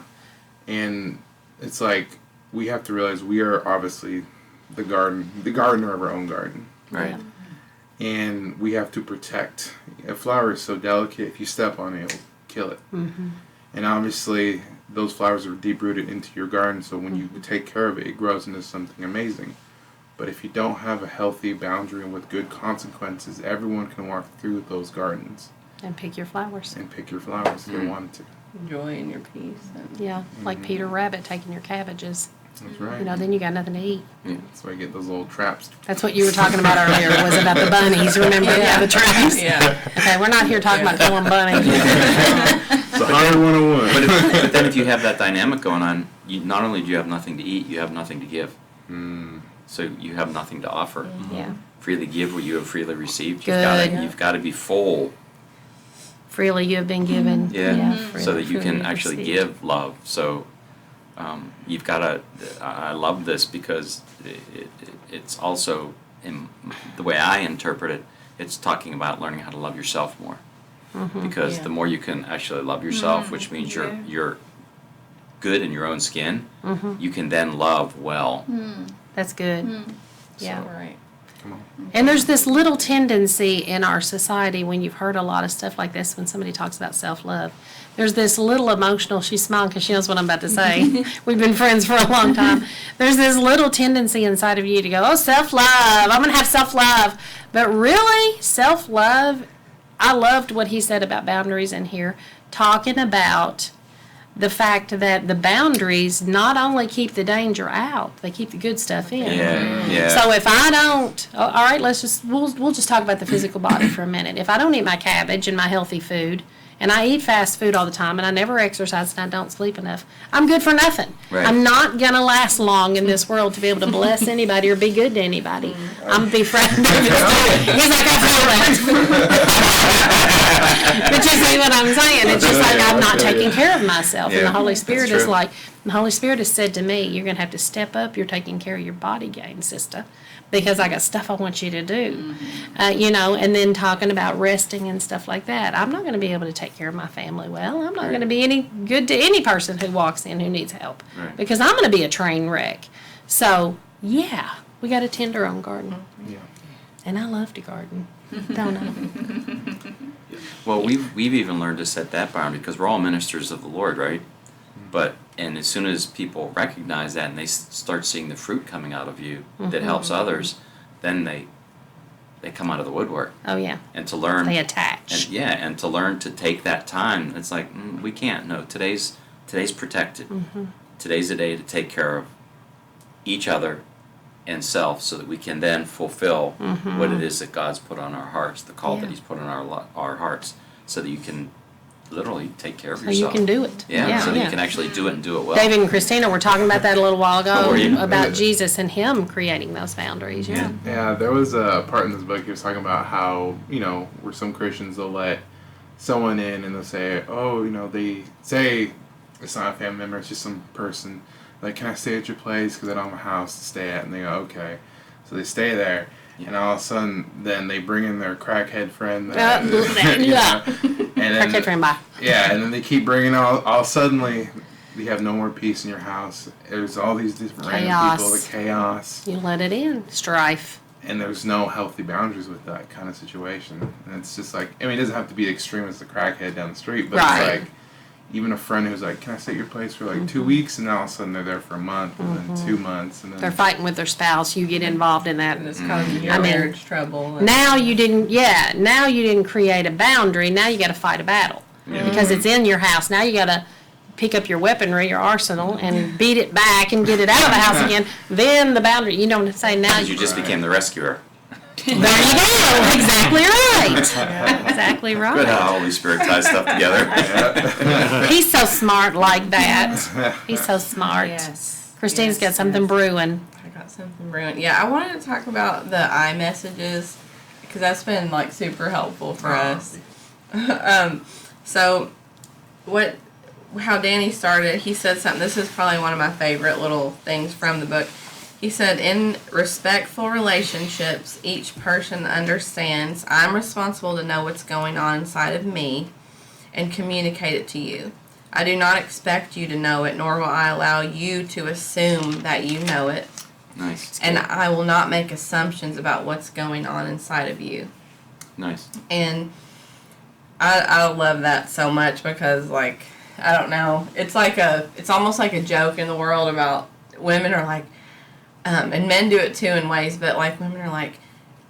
And it's like, we have to realize we are obviously the gardener of our own garden. Right. Yeah. And we have to protect. A flower is so delicate, if you step on it, it'll kill it. And obviously, those flowers are deep rooted into your garden, so when you take care of it, it grows into something amazing. But if you don't have a healthy boundary with good consequences, everyone can walk through those gardens And pick your flowers. and pick your flowers if they wanted to. Joy in your peace. And Yeah. Like Peter Rabbit taking your cabbages. That's right. You know, then you got nothing to eat. That's why you get those little traps. That's what you were talking about earlier, was about the bunnies. Remember? Yeah, the traps. Yeah. Okay, we're not here talking about killing bunnies. It's 101. But then if you have that dynamic going on, not only do you have nothing to eat, you have nothing to give. So you have nothing to offer. Yeah. Freely give what you have freely received. Good. You've got to be full, Freely you have been given. Yeah. freely- so that you freely can have actually received. give love. So you've got to. I love this because it's also, in the way I interpret it, it's talking about learning how to love yourself more. Because Yeah. the more you can actually love yourself, which means you're good in your own skin, you can then love well. That's good. Yeah. So, right. Come on. And there's this little tendency in our society when you've heard a lot of stuff like this, when somebody talks about self-love, there's this little emotional, she's smiling because she knows what I'm about to say. We've been friends for a long time. There's this little tendency inside of you to go, oh, self-love, I'm going to have self-love. But really, self-love, I loved what he said about boundaries in here, talking about the fact that the boundaries not only keep the danger out, they keep the good stuff in. Yeah. So if I don't, all right, we'll just talk about the physical body for a minute. If I don't eat my cabbage and my healthy food, and I eat fast food all the time, and I never exercise, and I don't sleep enough, I'm good for nothing. Right. I'm not going to last long in this world to be able to bless anybody or be good to anybody. I'm going to be frightened. He's like, I feel that. But you see what I'm saying? It's just like I'm not taking care of myself. And the Holy Spirit is like, the Holy Spirit has said to me, you're going to have to step up. You're taking care of your body game, sister, because I got stuff I want you to do. And then talking about resting and stuff like that. I'm not going to be able to take care of my family well. I'm not going to be any good to any person who walks in who needs help because I'm going to be a train wreck. So, yeah, we got to tend our own garden. Yeah. And I love to garden, don't I? Well, we've even learned to set that boundary because we're all ministers of the Lord, right? And as soon as people recognize that and they start seeing the fruit coming out of you that helps others, then they come out of the woodwork. Oh, yeah. And to learn. They attach. And to learn to take that time. It's like, we can't. No, today's protected. Today's a day to take care of each other and self so that we can then fulfill what it is that God's put on our hearts, the call that He's put on our hearts, so that you can literally take care of yourself. So you can do it. Yeah, so that you can actually do it and do it well. David and Christina were talking about that a little while ago, were you? about Jesus and Him creating those boundaries. Yeah. Yeah, there was a part in this book he was talking about how, where some Christians will let someone in and they'll say, they say it's not a family member, it's just some person. Like, can I stay at your place because I don't have a house to stay at? And they go, okay. So they stay there. And all of a sudden, then they bring in their crackhead friend. Crackhead friend, bye. Yeah, and then they keep bringing all suddenly, you have no more peace in your house. There's all these different random people, the chaos. You let it in. Strife. And there's no healthy boundaries with that kind of situation. And it's just like, it doesn't have to be extreme as the crackhead down the street, but it's like, even a friend who's like, can I stay at your place for like 2 weeks? And then all of a sudden they're there for a month and then 2 months. And then They're fighting with their spouse. You get involved in that. And it's causing your marriage trouble. Now you didn't create a boundary. Now you got to fight a battle because it's in your house. Now you got to pick up your weaponry, your arsenal, and beat it back and get it out of the house again. Then the boundary, you know what I'm saying? Now you just became the rescuer. There you go. Exactly right. Exactly right. Good how Holy Spirit ties stuff together. He's so smart like that. He's so smart. Yes. Christine's got something brewing. I got something brewing. Yeah, I wanted to talk about the iMessages because that's been like super helpful for us. So, how Danny started, he said something. This is probably one of my favorite little things from the book. He said, in respectful relationships, each person understands I'm responsible to know what's going on inside of me and communicate it to you. I do not expect you to know it, nor will I allow you to assume that you know it. Nice. And I will not make assumptions about what's going on inside of you. Nice. And I love that so much because, like, I don't know, it's almost like a joke in the world about women are like, and men do it too in ways, but like women are like,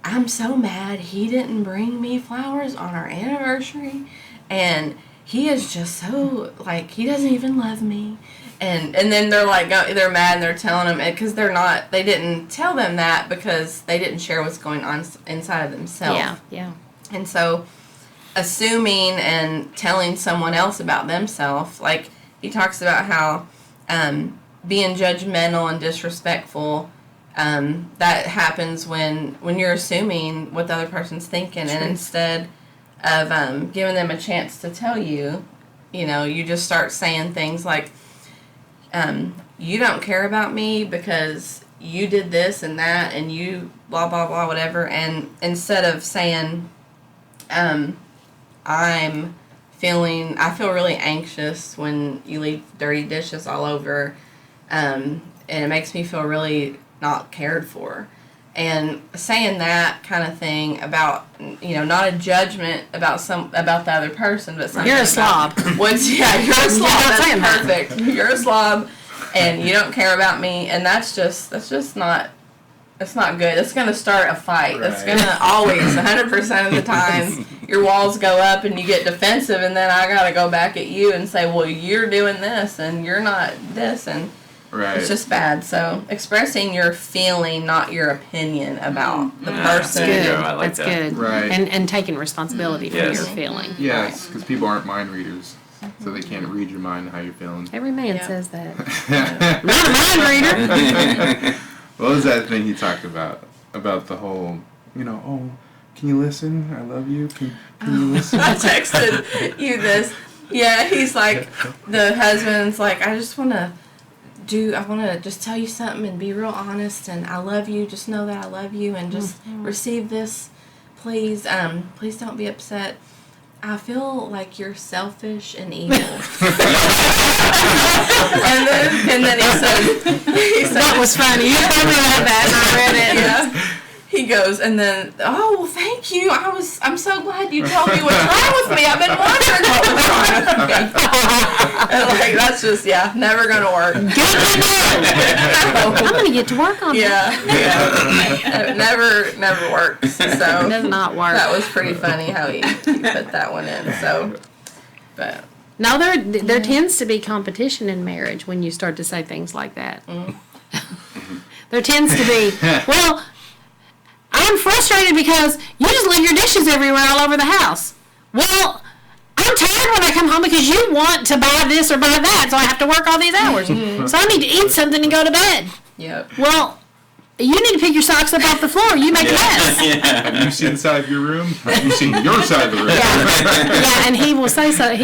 I'm so mad he didn't bring me flowers on our anniversary, and he is just so, like, he doesn't even love me. And then they're like, they're mad and they're telling them, because they didn't tell them that because they didn't share what's going on inside of themselves. Yeah. And so, assuming and telling someone else about themselves, like, he talks about how, being judgmental and disrespectful, that happens when you're assuming what the other person's thinking, and instead of giving them a chance to tell you, you just start saying things like, you don't care about me because you did this and that, and you blah blah blah whatever, and instead of saying, I feel really anxious when you leave dirty dishes all over. And it makes me feel really not cared for. And saying that kind of thing about, not a judgment about the other person, but something You're a about slob. you're a slob. not saying That's that. perfect. You're a slob, and you don't care about me, and that's just not. It's not good. It's going to start a fight. It's Right. going to always, 100% of the time, your walls go up and you get defensive, and then I got to go back at you and say, well, you're doing this and you're not this, and Right. it's just bad. So expressing your feeling, not your opinion about the person. There you Good. go. I like That's that. good. Right. And taking responsibility for Yes. your feeling. Yes, because people aren't mind readers, so they can't read your mind and how you're feeling. Every man Yeah. says that. Not a mind reader. What was that thing he talked about? About the whole, oh, can you listen? I love you. Can you listen? I texted you this. Yeah, he's like, the husband's like, I want to just tell you something and be real honest, and I love you. Just know that I love you, and just receive this, please. Please don't be upset. I feel like you're selfish and evil. and then he said, That was funny. You told me about that and I read it. yeah. He goes, and then, oh, well, thank you. I'm so glad you told me what's wrong with me. I've been wondering what was wrong with me. And that's just, never gonna work. I'm going to get to work on that. Yeah. It never works. It So does not work. that was pretty funny how he put that one in. So, but No, there tends to be competition in marriage when you start to say things like that. There tends to be, well, I'm frustrated because you just leave your dishes everywhere all over the house. Well, I'm tired when I come home because you want to buy this or buy that, so I have to work all these hours. So I need to eat something and go to bed. yep. Well, you need to pick your socks up off the floor. You make a mess. Have you seen the side of your room? Have you seen your side of the room? Yeah, and he will say so.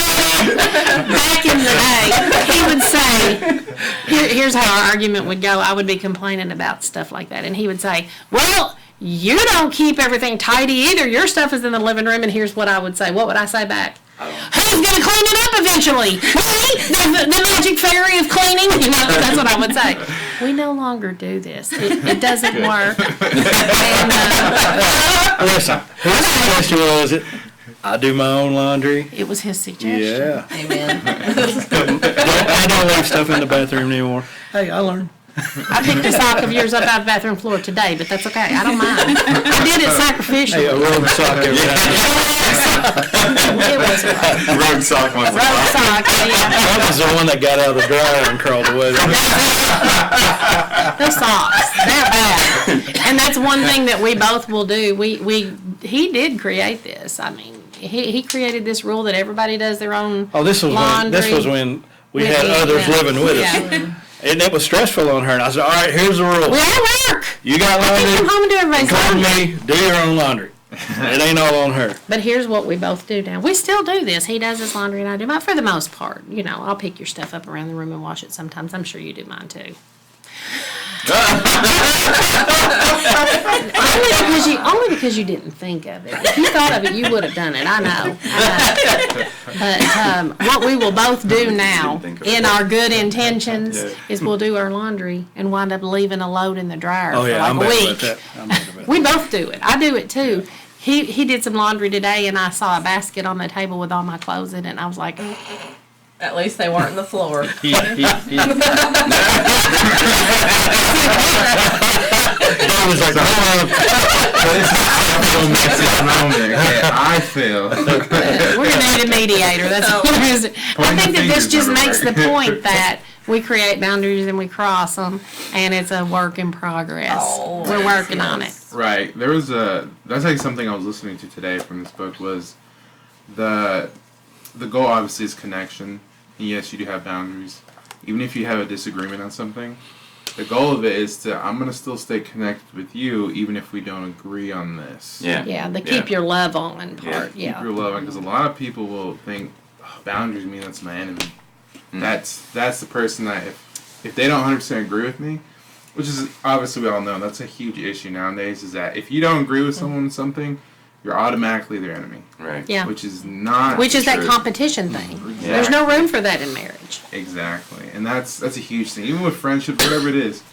Back in the day, he would say, here's how our argument would go. I would be complaining about stuff like that, and he would say, well, you don't keep everything tidy either. Your stuff is in the living room, and here's what I would say. What would I say back? Who's going to clean it up eventually? Me? The magic fairy of cleaning? That's what I would say. We no longer do this. It doesn't work. And, Listen, whose suggestion was it? I do my own laundry. it was his suggestion. Yeah. Amen. I don't leave stuff in the bathroom anymore. Hey, I learned. I picked a sock of yours up out of the bathroom floor today, but that's okay. I don't mind. I did it sacrificially. Hey, a rogue sock every time. It was a Rogue sock once in a rogue while. sock. Yeah. That was the one that got out of the dryer and crawled away. Those socks, they're bad. And that's one thing that we both will do. He did create this. I mean, he created this rule that everybody does their own Oh, this was laundry. when we with had you, others yeah. living with us. Yeah. And it was stressful on her. And I said, all right, here's the rule. We all work. You got I can come laundry, home and do everybody's come to laundry. me, do your own laundry. It ain't all on her. But here's what we both do now. We still do this. He does his laundry and I do mine for the most part. I'll pick your stuff up around the room and wash it sometimes. I'm sure you do mine too. Only because you didn't think of it. If you thought of it, you would have done it. I know. But what we will both do now, in our good intentions, is we'll do our laundry and wind up leaving a load in the dryer Oh, for yeah, like I'm a bad week. about that. I'm bad about We both do it. I do it too. He did some laundry today, and I saw a basket on the table with all my clothes in it, and I was like, At least they weren't on the floor. I was like, I feel. we're going to need a mediator. That's what it is. I think that this just makes the point that we create boundaries and we cross them, and it's a work in progress. Oh, We're working on it. Right. That's like something I was listening to today from this book was the goal obviously is connection. And yes, you do have boundaries. Even if you have a disagreement on something, the goal of it is I'm going to still stay connected with you even if we don't agree on this. Yeah. Yeah, the keep your love on part. Keep Yeah. your love on, because a lot of people will think boundaries mean that's my enemy. That's the person that if they don't 100% agree with me, which is obviously we all know that's a huge issue nowadays, is that if you don't agree with someone on something, you're automatically their enemy. Right. Yeah. Which is not Which is that True. competition thing. Yeah. There's no room for that in marriage. marriage. Exactly, and that's a huge thing. Even with friendships, whatever it is,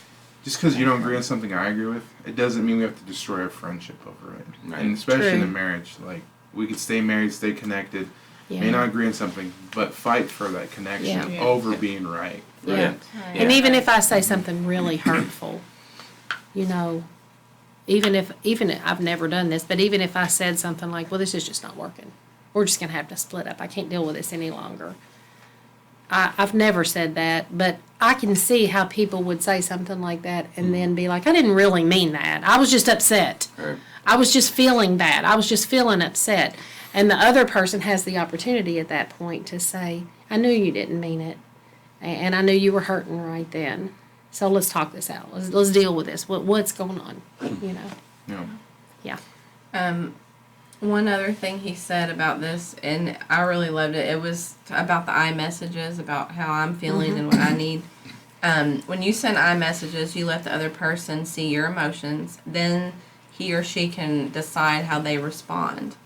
just because you don't agree on something I agree with, it doesn't mean we have to destroy our friendship over it. Right. And especially in True. a marriage, like we could stay married, stay connected, Yeah. may not agree on something, but fight for that connection Yeah. over Yeah. being right. Yeah. Yeah. And even if I say something really hurtful, you know, even if I've never done this, but even if I said something like, well, this is just not working. We're just going to have to split up. I can't deal with this any longer. I've never said that, but I can see how people would say something like that and then be like, I didn't really mean that. I was just upset. Right. I was just feeling bad. I was just feeling upset. And the other person has the opportunity at that point to say, I knew you didn't mean it. And I knew you were hurting right then. So let's talk this out. Let's deal with this. What's going on? You know? Yeah. Yeah. One other thing he said about this, and I really loved it, it was about the iMessages, about how I'm feeling and what I need. When you send iMessages, you let the other person see your emotions. Then he or she can decide how they respond.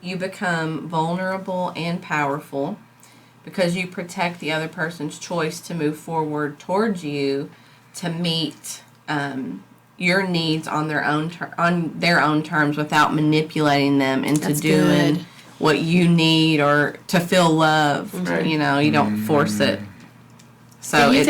You become vulnerable and powerful because you protect the other person's choice to move forward towards you to meet your needs on their own terms without manipulating them into That's doing good. what you need or to feel loved. Right. You know, you don't force it. So Do you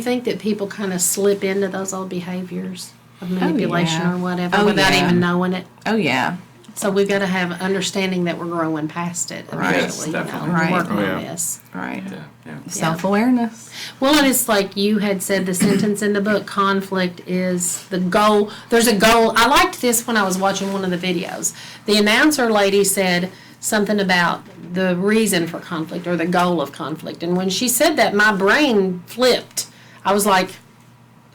think that people kind of slip into those old behaviors of manipulation yeah. or whatever Oh, without yeah. even knowing it? Oh yeah. So we've got to have understanding that we're growing past it Right. eventually. Yes, You know, definitely. we're Right. working Oh, on yeah. this. Right. Yeah. Self-awareness. Well, and it's like you had said the sentence in the book, conflict is the goal. There's a goal. I liked this when I was watching one of the videos. The announcer lady said something about the reason for conflict or the goal of conflict. And when she said that, my brain flipped. I was like,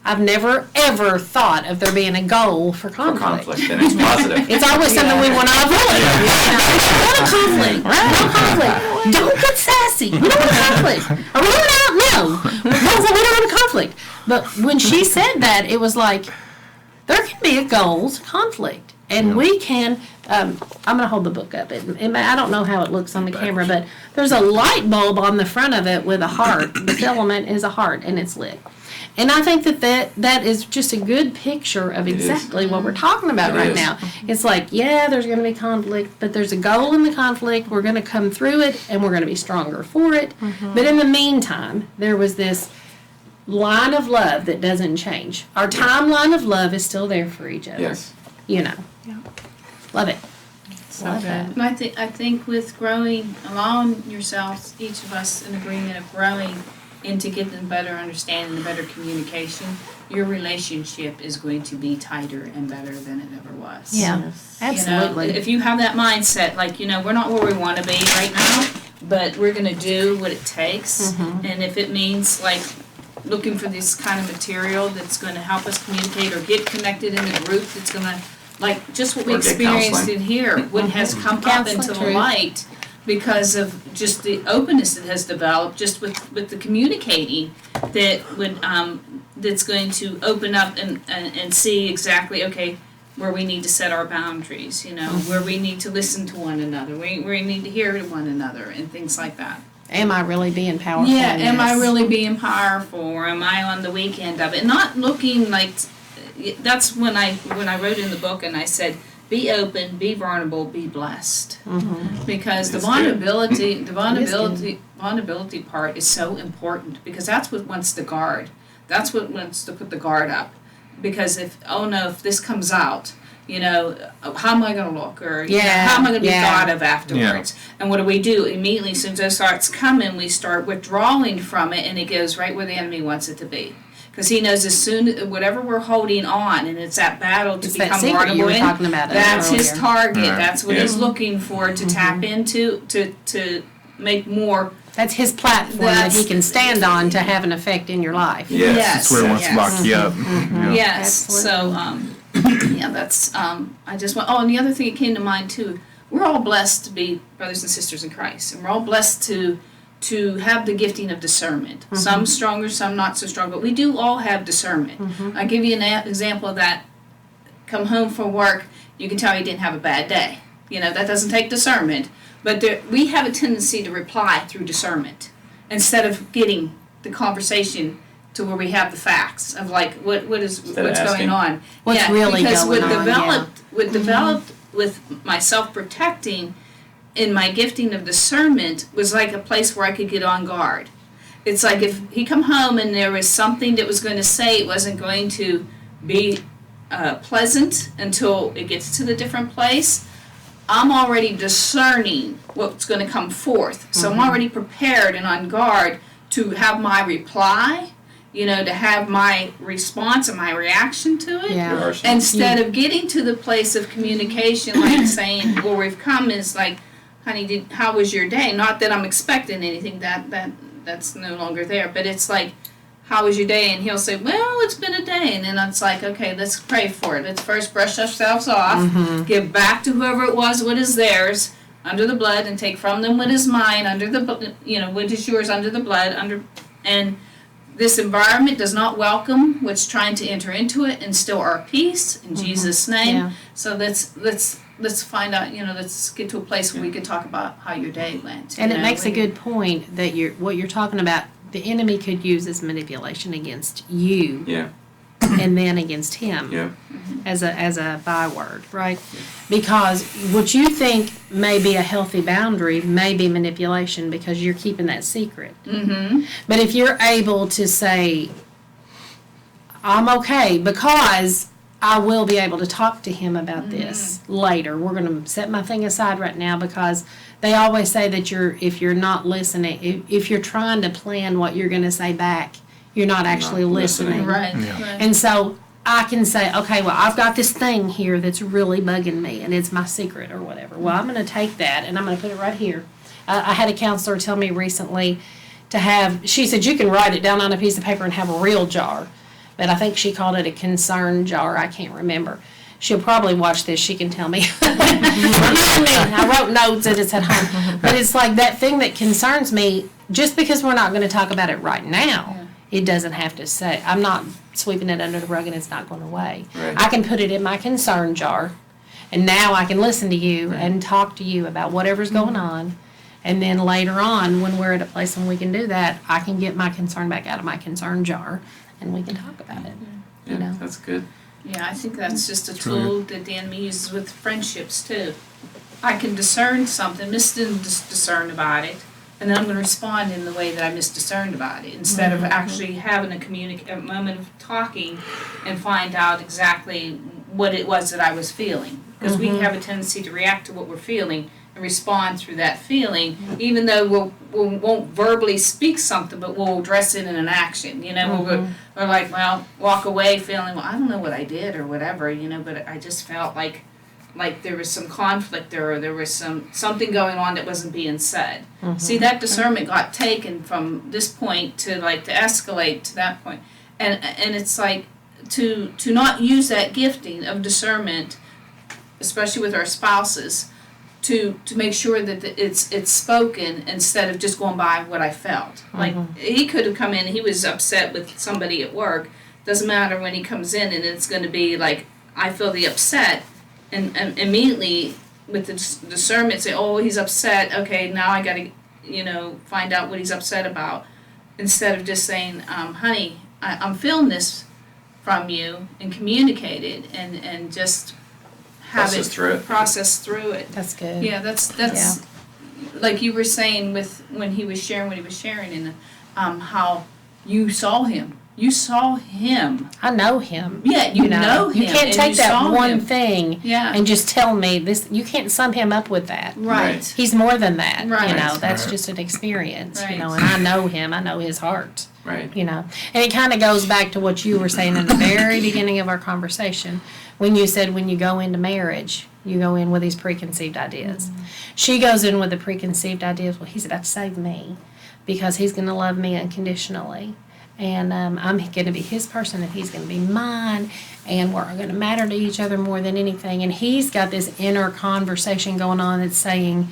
I've never, ever thought of there being a goal for For conflict. conflict, and it's positive. It's always something we want to avoid. No conflict. No conflict. Don't get sassy. We don't want a conflict. Are we going out? No. We don't want a conflict. But when she said that, it was like, there can be a goal to conflict. And we can, I'm going to hold the book up. I don't know how it looks on the camera, but there's a light bulb on the front of it with a heart. The filament is a heart, and it's lit. And I think that is just a good picture of exactly what we're talking about right now. It's like, yeah, there's going to be conflict, but there's a goal in the conflict. We're going to come through it, and we're going to be stronger for it. But in the meantime, there was this line of love that doesn't change. Our timeline of love is still there for each other. Yes. You know. Love it. So Love good. that. And I think with growing, allowing yourselves, each of us, in agreement of growing into getting better understanding and better communication, your relationship is going to be tighter and better than it ever was. Yeah. Yes. Absolutely. You know, if you have that mindset, like, we're not where we want to be right now, but we're going to do what it takes. And if it means, like, looking for this kind of material that's going to help us communicate or get connected in a group that's going to, like, just what we Or get experienced counseling. in here, what has come up Counseling, into the true. light because of just the openness that has developed just with the communicating that would that's going to open up and see exactly, okay, where we need to set our boundaries, where we need to listen to one another, where we need to hear one another and things like that. Am I really being powerful? Yeah, in am I this? really being powerful, or am I on the weekend of it? Not looking like, that's when I wrote in the book and I said, be open, be vulnerable, be blessed. Because the That's good. vulnerability part is so important, because that's what wants to guard. That's what wants to put the guard up. Because if this comes out, how am I going to look? Or how am I going to be thought of afterwards? And what do? Immediately, as soon as it starts coming, we start withdrawing from it, and it goes right where the enemy wants it to be. Because he knows as soon, whatever we're holding on, and it's that battle to It's that become secret you vulnerable were in, talking about that's his earlier. target. Right. That's what Yeah. he's looking for to tap into, to make more. That's his platform that he That's- can stand on to have an effect in your life. Yes. That's where it wants to lock you up. Yeah. Yes, Absolutely. so, that's, I just want, and the other thing that came to mind too, we're all blessed to be brothers and sisters in Christ, and we're all blessed to have the gifting of discernment. Some stronger, some not so strong, but we do all have discernment. I'll give you an example of that. Come home from work, you can tell you didn't have a bad day. That doesn't take discernment, but we have a tendency to reply through discernment. instead of getting the conversation to where we have the facts of like what's asking, going on. What's really because going on, what developed with my self-protecting in my gifting of discernment was like a place where I could get on guard. It's like if he come home and there was something that was going to say, it wasn't going to be pleasant until it gets to the different place. I'm already discerning what's going to come forth. So I'm already prepared and on guard to have my reply, to have my response and my reaction to it. Yeah. Instead of getting to the place of communication, like saying, where we've come is like, honey, how was your day? Not that I'm expecting anything, that's no longer there, but it's like, how was your day? And he'll say, well, it's been a day. And then it's like, okay, let's pray for it. Let's first brush ourselves off, give back to whoever it was what is theirs under the blood, and take from them what is mine under the, what is yours under the blood. And this environment does not welcome what's trying to enter into it, and still our peace in Jesus' name. Yeah. So let's find out, let's get to a place where we can talk about how your day went. And it makes a good point that what you're talking about, the enemy could use as manipulation against you Yeah. and then against him Yeah. as a byword, right? Because what you think may be a healthy boundary may be manipulation because you're keeping that secret. Mm-hmm. But if you're able to say, I'm okay because I will be able to talk to him about this later. We're going to set my thing aside right now, because they always say that if you're not listening, if you're trying to plan what you're going to say back, you're not actually listening. Right. Yeah. Right. And so I can say, okay, well, I've got this thing here that's really bugging me, and it's my secret or whatever. Well, I'm going to take that, and I'm going to put it right here. I had a counselor tell me recently she said, you can write it down on a piece of paper and have a real jar. But I think she called it a concern jar. I can't remember. She'll probably watch this. She can tell me. I wrote notes and it's at home. But it's like that thing that concerns me, just because we're not going to talk about it right now, it doesn't have to say, I'm not sweeping it under the rug and it's not going away. Right. I can put it in my concern jar, and now I can listen to you and talk to you about whatever's going on. And then later on, when we're at a place when we can do that, I can get my concern back out of my concern jar and we can talk about it. Yeah, You know? that's good. Yeah, I think that's just a tool that the enemy uses with friendships too. I can discern something, misdiscern about it, and then I'm going to respond in the way that I misdiscerned about it, instead of actually having a moment of talking and find out exactly what it was that I was feeling. Because we have a tendency to react to what we're feeling and respond through that feeling, even though we won't verbally speak something, but we'll dress it in an action. We're like, well, walk away feeling, well, I don't know what I did or whatever, but I just felt like there was some conflict there, or there was something going on that wasn't being said. See, that discernment got taken from this point to escalate to that point. And it's like to not use that gifting of discernment, especially with our spouses, to make sure that it's spoken instead of just going by what I felt. Like, he could have come in, he was upset with somebody at work. Doesn't matter when he comes in, and it's going to be like, I feel the upset, and immediately with the discernment say, oh, he's upset, okay, now I got to find out what he's upset about, instead of just saying, honey, I'm feeling this from you, and communicate it, and just have process through it. That's good. Yeah, that's like you were saying with when he was sharing what he was sharing, and how you saw him. You saw him. I know him. Yeah, you know him. You can't take that one thing Yeah. and just tell me this. You can't sum him up with that. Right. He's more than that. Right. That's just an experience. Right. And I know him. I know his heart. Right. And it kind of goes back to what you were saying in the very beginning of our conversation, when you said when you go into marriage, you go in with these preconceived ideas. She goes in with the preconceived ideas, well, he's about to save me because he's going to love me unconditionally. And I'm going to be his person and he's going to be mine, and we're going to matter to each other more than anything. And he's got this inner conversation going on that's saying,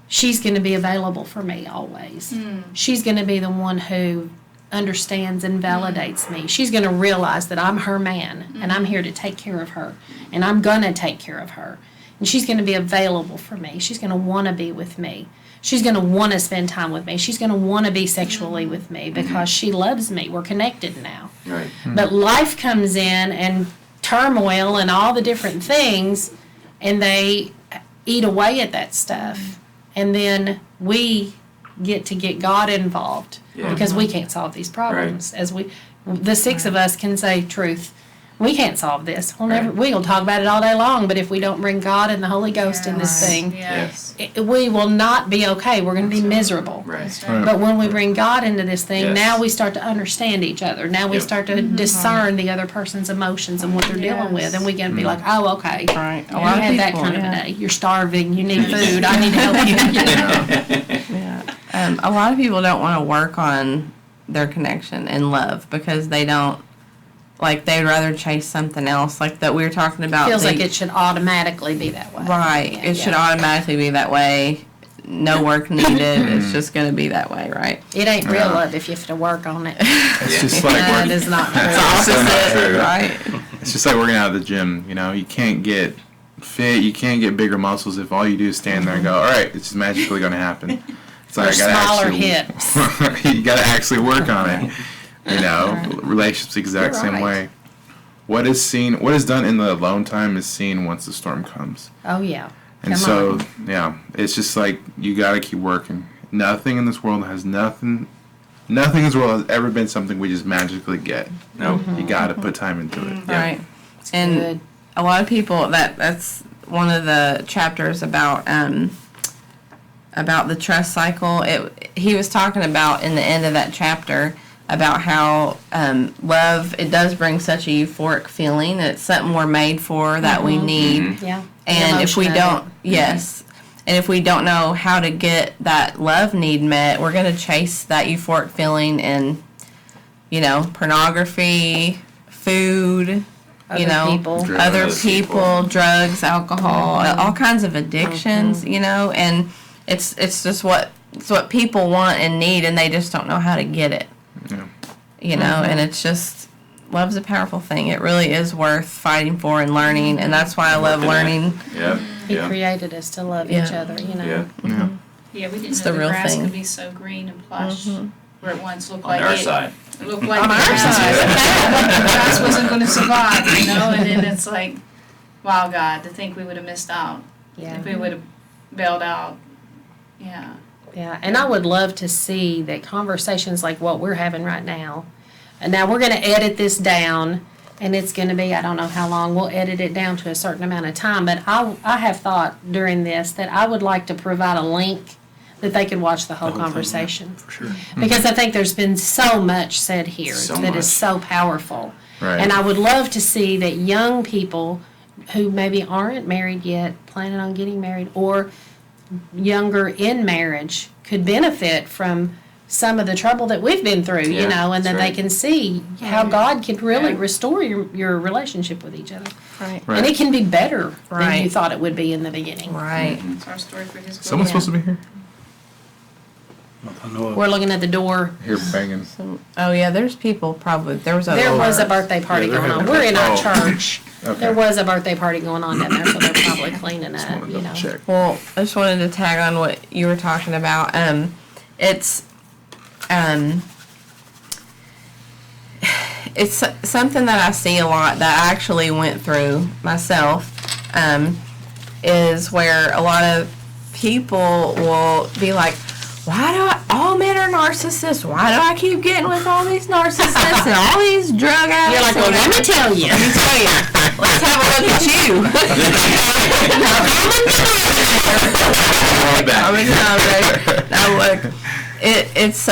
she's going to be available for me always. She's going to be the one who understands and validates me. She's going to realize that I'm her man, and I'm here to take care of her, and I'm going to take care of her. And she's going to be available for me. She's going to want to be with me. She's going to want to spend time with me. She's going to want to be sexually with me because she loves me. We're connected now. Right. But life comes in and turmoil and all the different things, and they eat away at that stuff. And then we get to get God involved Yeah. because we can't solve these problems. As the six of us can say truth. We can't solve this. We'll talk about it all day long, but if we don't bring God and the Holy Ghost in this thing, Yes. we will not be okay. We're going to be miserable. Right. That's right. But when we bring God into this thing, Yes. now we start to understand each other. Now we Yep. start to discern the other person's emotions and what they're dealing with, and we can be like, oh, okay. Right. A You lot of had that people, kind of a yeah. day. You're starving. You need food. I need to help you. You know? Yeah. A lot of people don't want to work on their connection and love because they don't, like, they'd rather chase something else. Like that we were talking about. Feels like it should automatically be that way. Right. Yeah, It should yeah. automatically be that way. No work needed. It's just going to be that way, right? It ain't real Yeah. love if you have to work on it. It's just like That working. is not true. Opposite, right? It's just like working out at the gym. You know, you can't get fit. You can't get bigger muscles if all you do is stand there and go, "All right, it's just magically going to happen." It's like Or I gotta smaller actually, hips. you got to actually work on it. You know, relationships the exact You're same right. way. What is done in the alone time is seen once the storm comes. Oh, yeah. And Come so, on. yeah, it's just like you got to keep working. Nothing in this world nothing in this world has ever been something we just magically get. No. You got to put time into it. Right. And Good. a lot of people that's one of the chapters about the trust cycle. He was talking about in the end of that chapter about how love, it does bring such a euphoric feeling. It's something we're made for that we need. Yeah. And The if we emotion of don't, yes. And if we don't know how to get that love need met, we're going to chase that euphoric feeling in, pornography, food, Other people. Drugs. other Other people, people. drugs, alcohol, all kinds of addictions, and it's just it's what people want and need, and they just don't know how to get it. Yeah. And it's just, love's a powerful thing. It really is worth fighting for and learning, and that's why I love Working at it. learning. Yeah. He Yeah. created us to love Yeah. each other, Yeah. Yeah. Yeah, we didn't It's know the the real grass thing. could be so green and plush, where it once looked On like our it. side. It looked like On the our grass, side. the grass wasn't going to survive, and then it's like, wow, God, to think we would have missed out Yeah. if we would have bailed out. Yeah. Yeah, and I would love to see that conversations like what we're having right now. And now we're going to edit this down, and it's going to be, I don't know how long, we'll edit it down to a certain amount of time. But I have thought during this that I would like to provide a link that they could watch the whole conversation. For sure. Because I think there's been so much said here So that much. is so powerful. Right. And I would love to see that young people who maybe aren't married yet, planning on getting married, or younger in marriage could benefit from some of the trouble that we've been through, Yeah, and that that's they right. can see how God can really Yeah. restore your relationship with each other. Right. Right. And it can be better than Right. you thought it would be in the beginning. Right. It's our story for His glory. Someone's supposed to be here? I know of. We're looking at the door. Here banging. Oh, yeah, there's people probably. There was There was a birthday party Yeah, there going on. had- We're in our oh. church. Okay. There was a birthday party going on down there, so they're probably cleaning Just up, wanted to double check. Well, I just wanted to tag on what you were talking about. It's something that I see a lot that I actually went through myself, is where a lot of people will be like, all men are narcissists? Why do I keep getting with all these narcissists and all these drug addicts? You're like, well, let me tell you. Let me tell you. Let's have a look at you. Now look, it's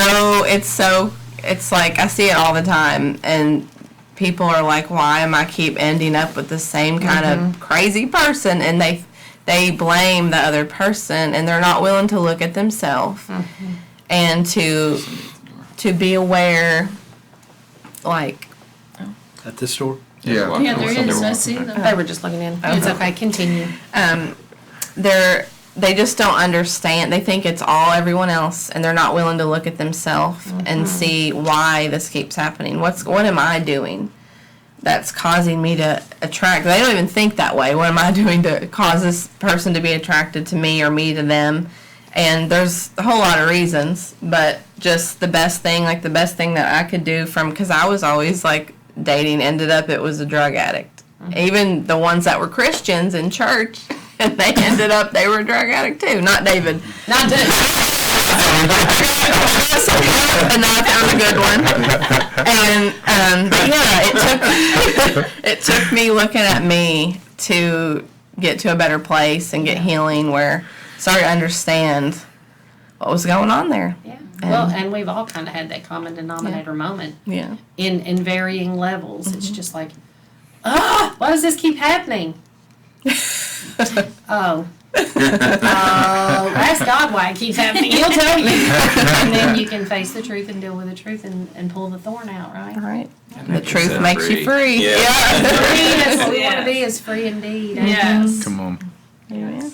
like I see it all the time, and people are like, why am I keep ending up with the same kind of crazy person? And they blame the other person, and they're not willing to look at themselves and to be aware, like, At this store? Yeah. Yeah, there is. I see them. They were just looking in. It's okay, continue. they just don't understand. They think it's all everyone else, and they're not willing to look at themselves and see why this keeps happening. What am I doing that's causing me to attract? They don't even think that way. What am I doing to cause this person to be attracted to me or me to them? And there's a whole lot of reasons, but just the best thing that I could do because I was always like dating, it was a drug addict. Even the ones that were Christians in church, and they were a drug addict too. Not David. Not David. And then I found a good one. And but yeah, it took me looking at me to get to a better place and get healing where started to understand what was going on there. Yeah. Well, and we've all kind of had that common denominator moment. Yeah. In varying levels. It's just like, why does this keep happening? Ask God why it keeps happening. He'll tell you. And then you can face the truth and deal with the truth and pull the thorn out, right? Right. The truth makes you free. Yeah. Free, that's what we want to be, is free indeed. Yes. Come on. Amen.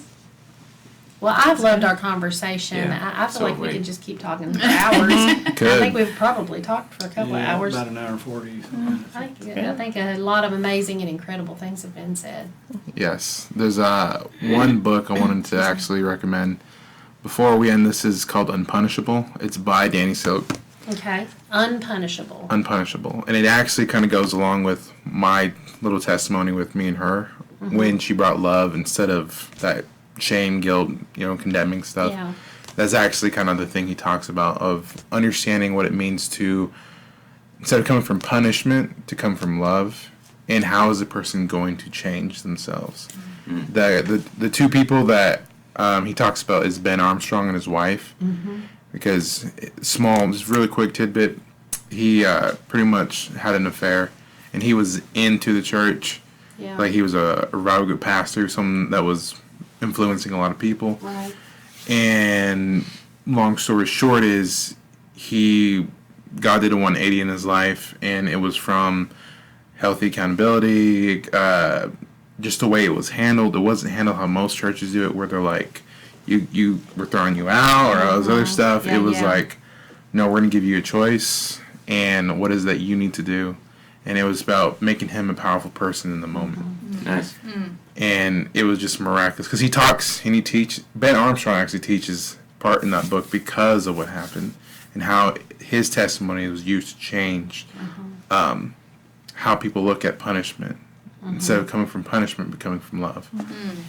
Well, I've loved our conversation. Yeah, I feel like we so could just keep talking for hours. I Good. think we've probably talked for a couple of hours. About an hour and 40. I think a lot of amazing and incredible things have been said. Yes. There's one book I wanted to actually recommend before we end. This is called Unpunishable. It's by Danny Silk. Okay. Unpunishable. Unpunishable. And it actually kind of goes along with my little testimony with me and her when she brought love instead of that shame, guilt, condemning stuff. Yeah. That's actually kind of the thing he talks about, of understanding what it means to, instead of coming from punishment, to come from love, and how is a person going to change themselves. The two people that he talks about is Ben Armstrong and his wife, because just really quick tidbit, he pretty much had an affair, and he was into the church, Yeah. like he was a rather good pastor, someone that was influencing a lot of people. Right. And long story short is God did a 180 in his life, and it was from healthy accountability, just the way it was handled. It wasn't handled how most we're they're like, we're throwing you out or all this other stuff. Yeah, it was yeah. like, no, we're going to give you a choice, and what is that you need to do? And it was about making him a powerful person in the moment. Nice. And it was just miraculous, because Ben Armstrong actually teaches part in that book because of what happened and how his testimony was used to change how people look at punishment. Instead of coming from punishment, but coming from love.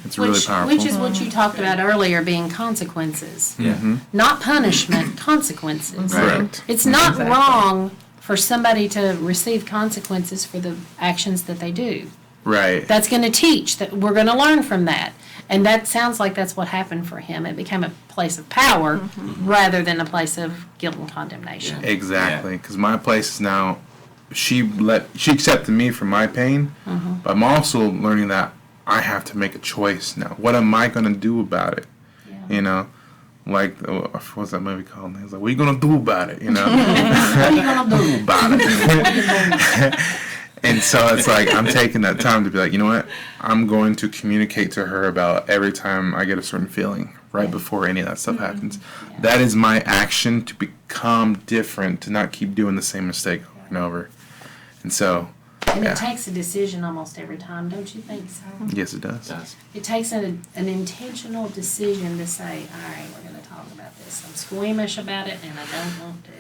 It's really powerful. Which is what you talked about earlier, being consequences. Yeah. Not punishment, consequences. Correct. It's not wrong for somebody to receive consequences for the actions that they do. Right. That's going to teach, that we're going to learn from that. And that sounds like that's what happened for him. It became a place of power rather than a place of guilt and condemnation. Yeah. Exactly. Because my place is now, she accepted me for my pain, but I'm also learning that I have to make a choice now. What am I going to do about it? Yeah. Like, what's that movie called? He's like, what are you going to do about it? What are you going to do? About it. And so it's like, I'm taking that time to be like, you know what? I'm going to communicate to her about every time I get a certain feeling right before any of that stuff happens. Yeah. That is my action to become different, to not keep doing the same mistake over and over. And so, And it takes a decision almost every time, don't you think so? yes, it does. It takes an intentional decision to say, all right, we're going to talk about this. I'm squeamish about it and I don't want to.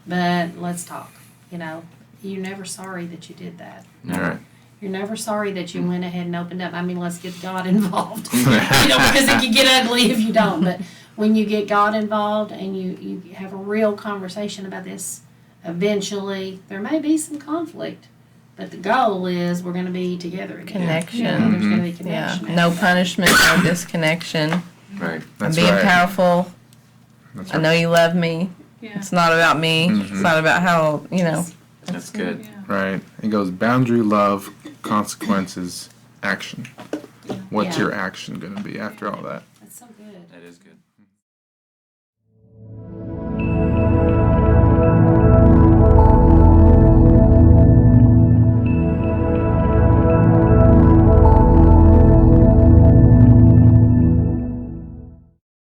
But let's talk. You're never sorry that you did that. All right. You're never sorry that you went ahead and opened up. I mean, let's get God involved. Because it can get ugly if you don't. But when you get God involved and you have a real conversation about this, eventually there may be some conflict. But the goal is we're going to be together again. Connection. There's going to be Yeah. connection. No punishment, no disconnection. Right. That's Being right. powerful. That's I know you love me. Yeah. It's not about me. It's not about how, That's good. Yeah. Right. It goes boundary, love, consequences, action. What's Yeah. your action going to be after all that? That's so good. That is good.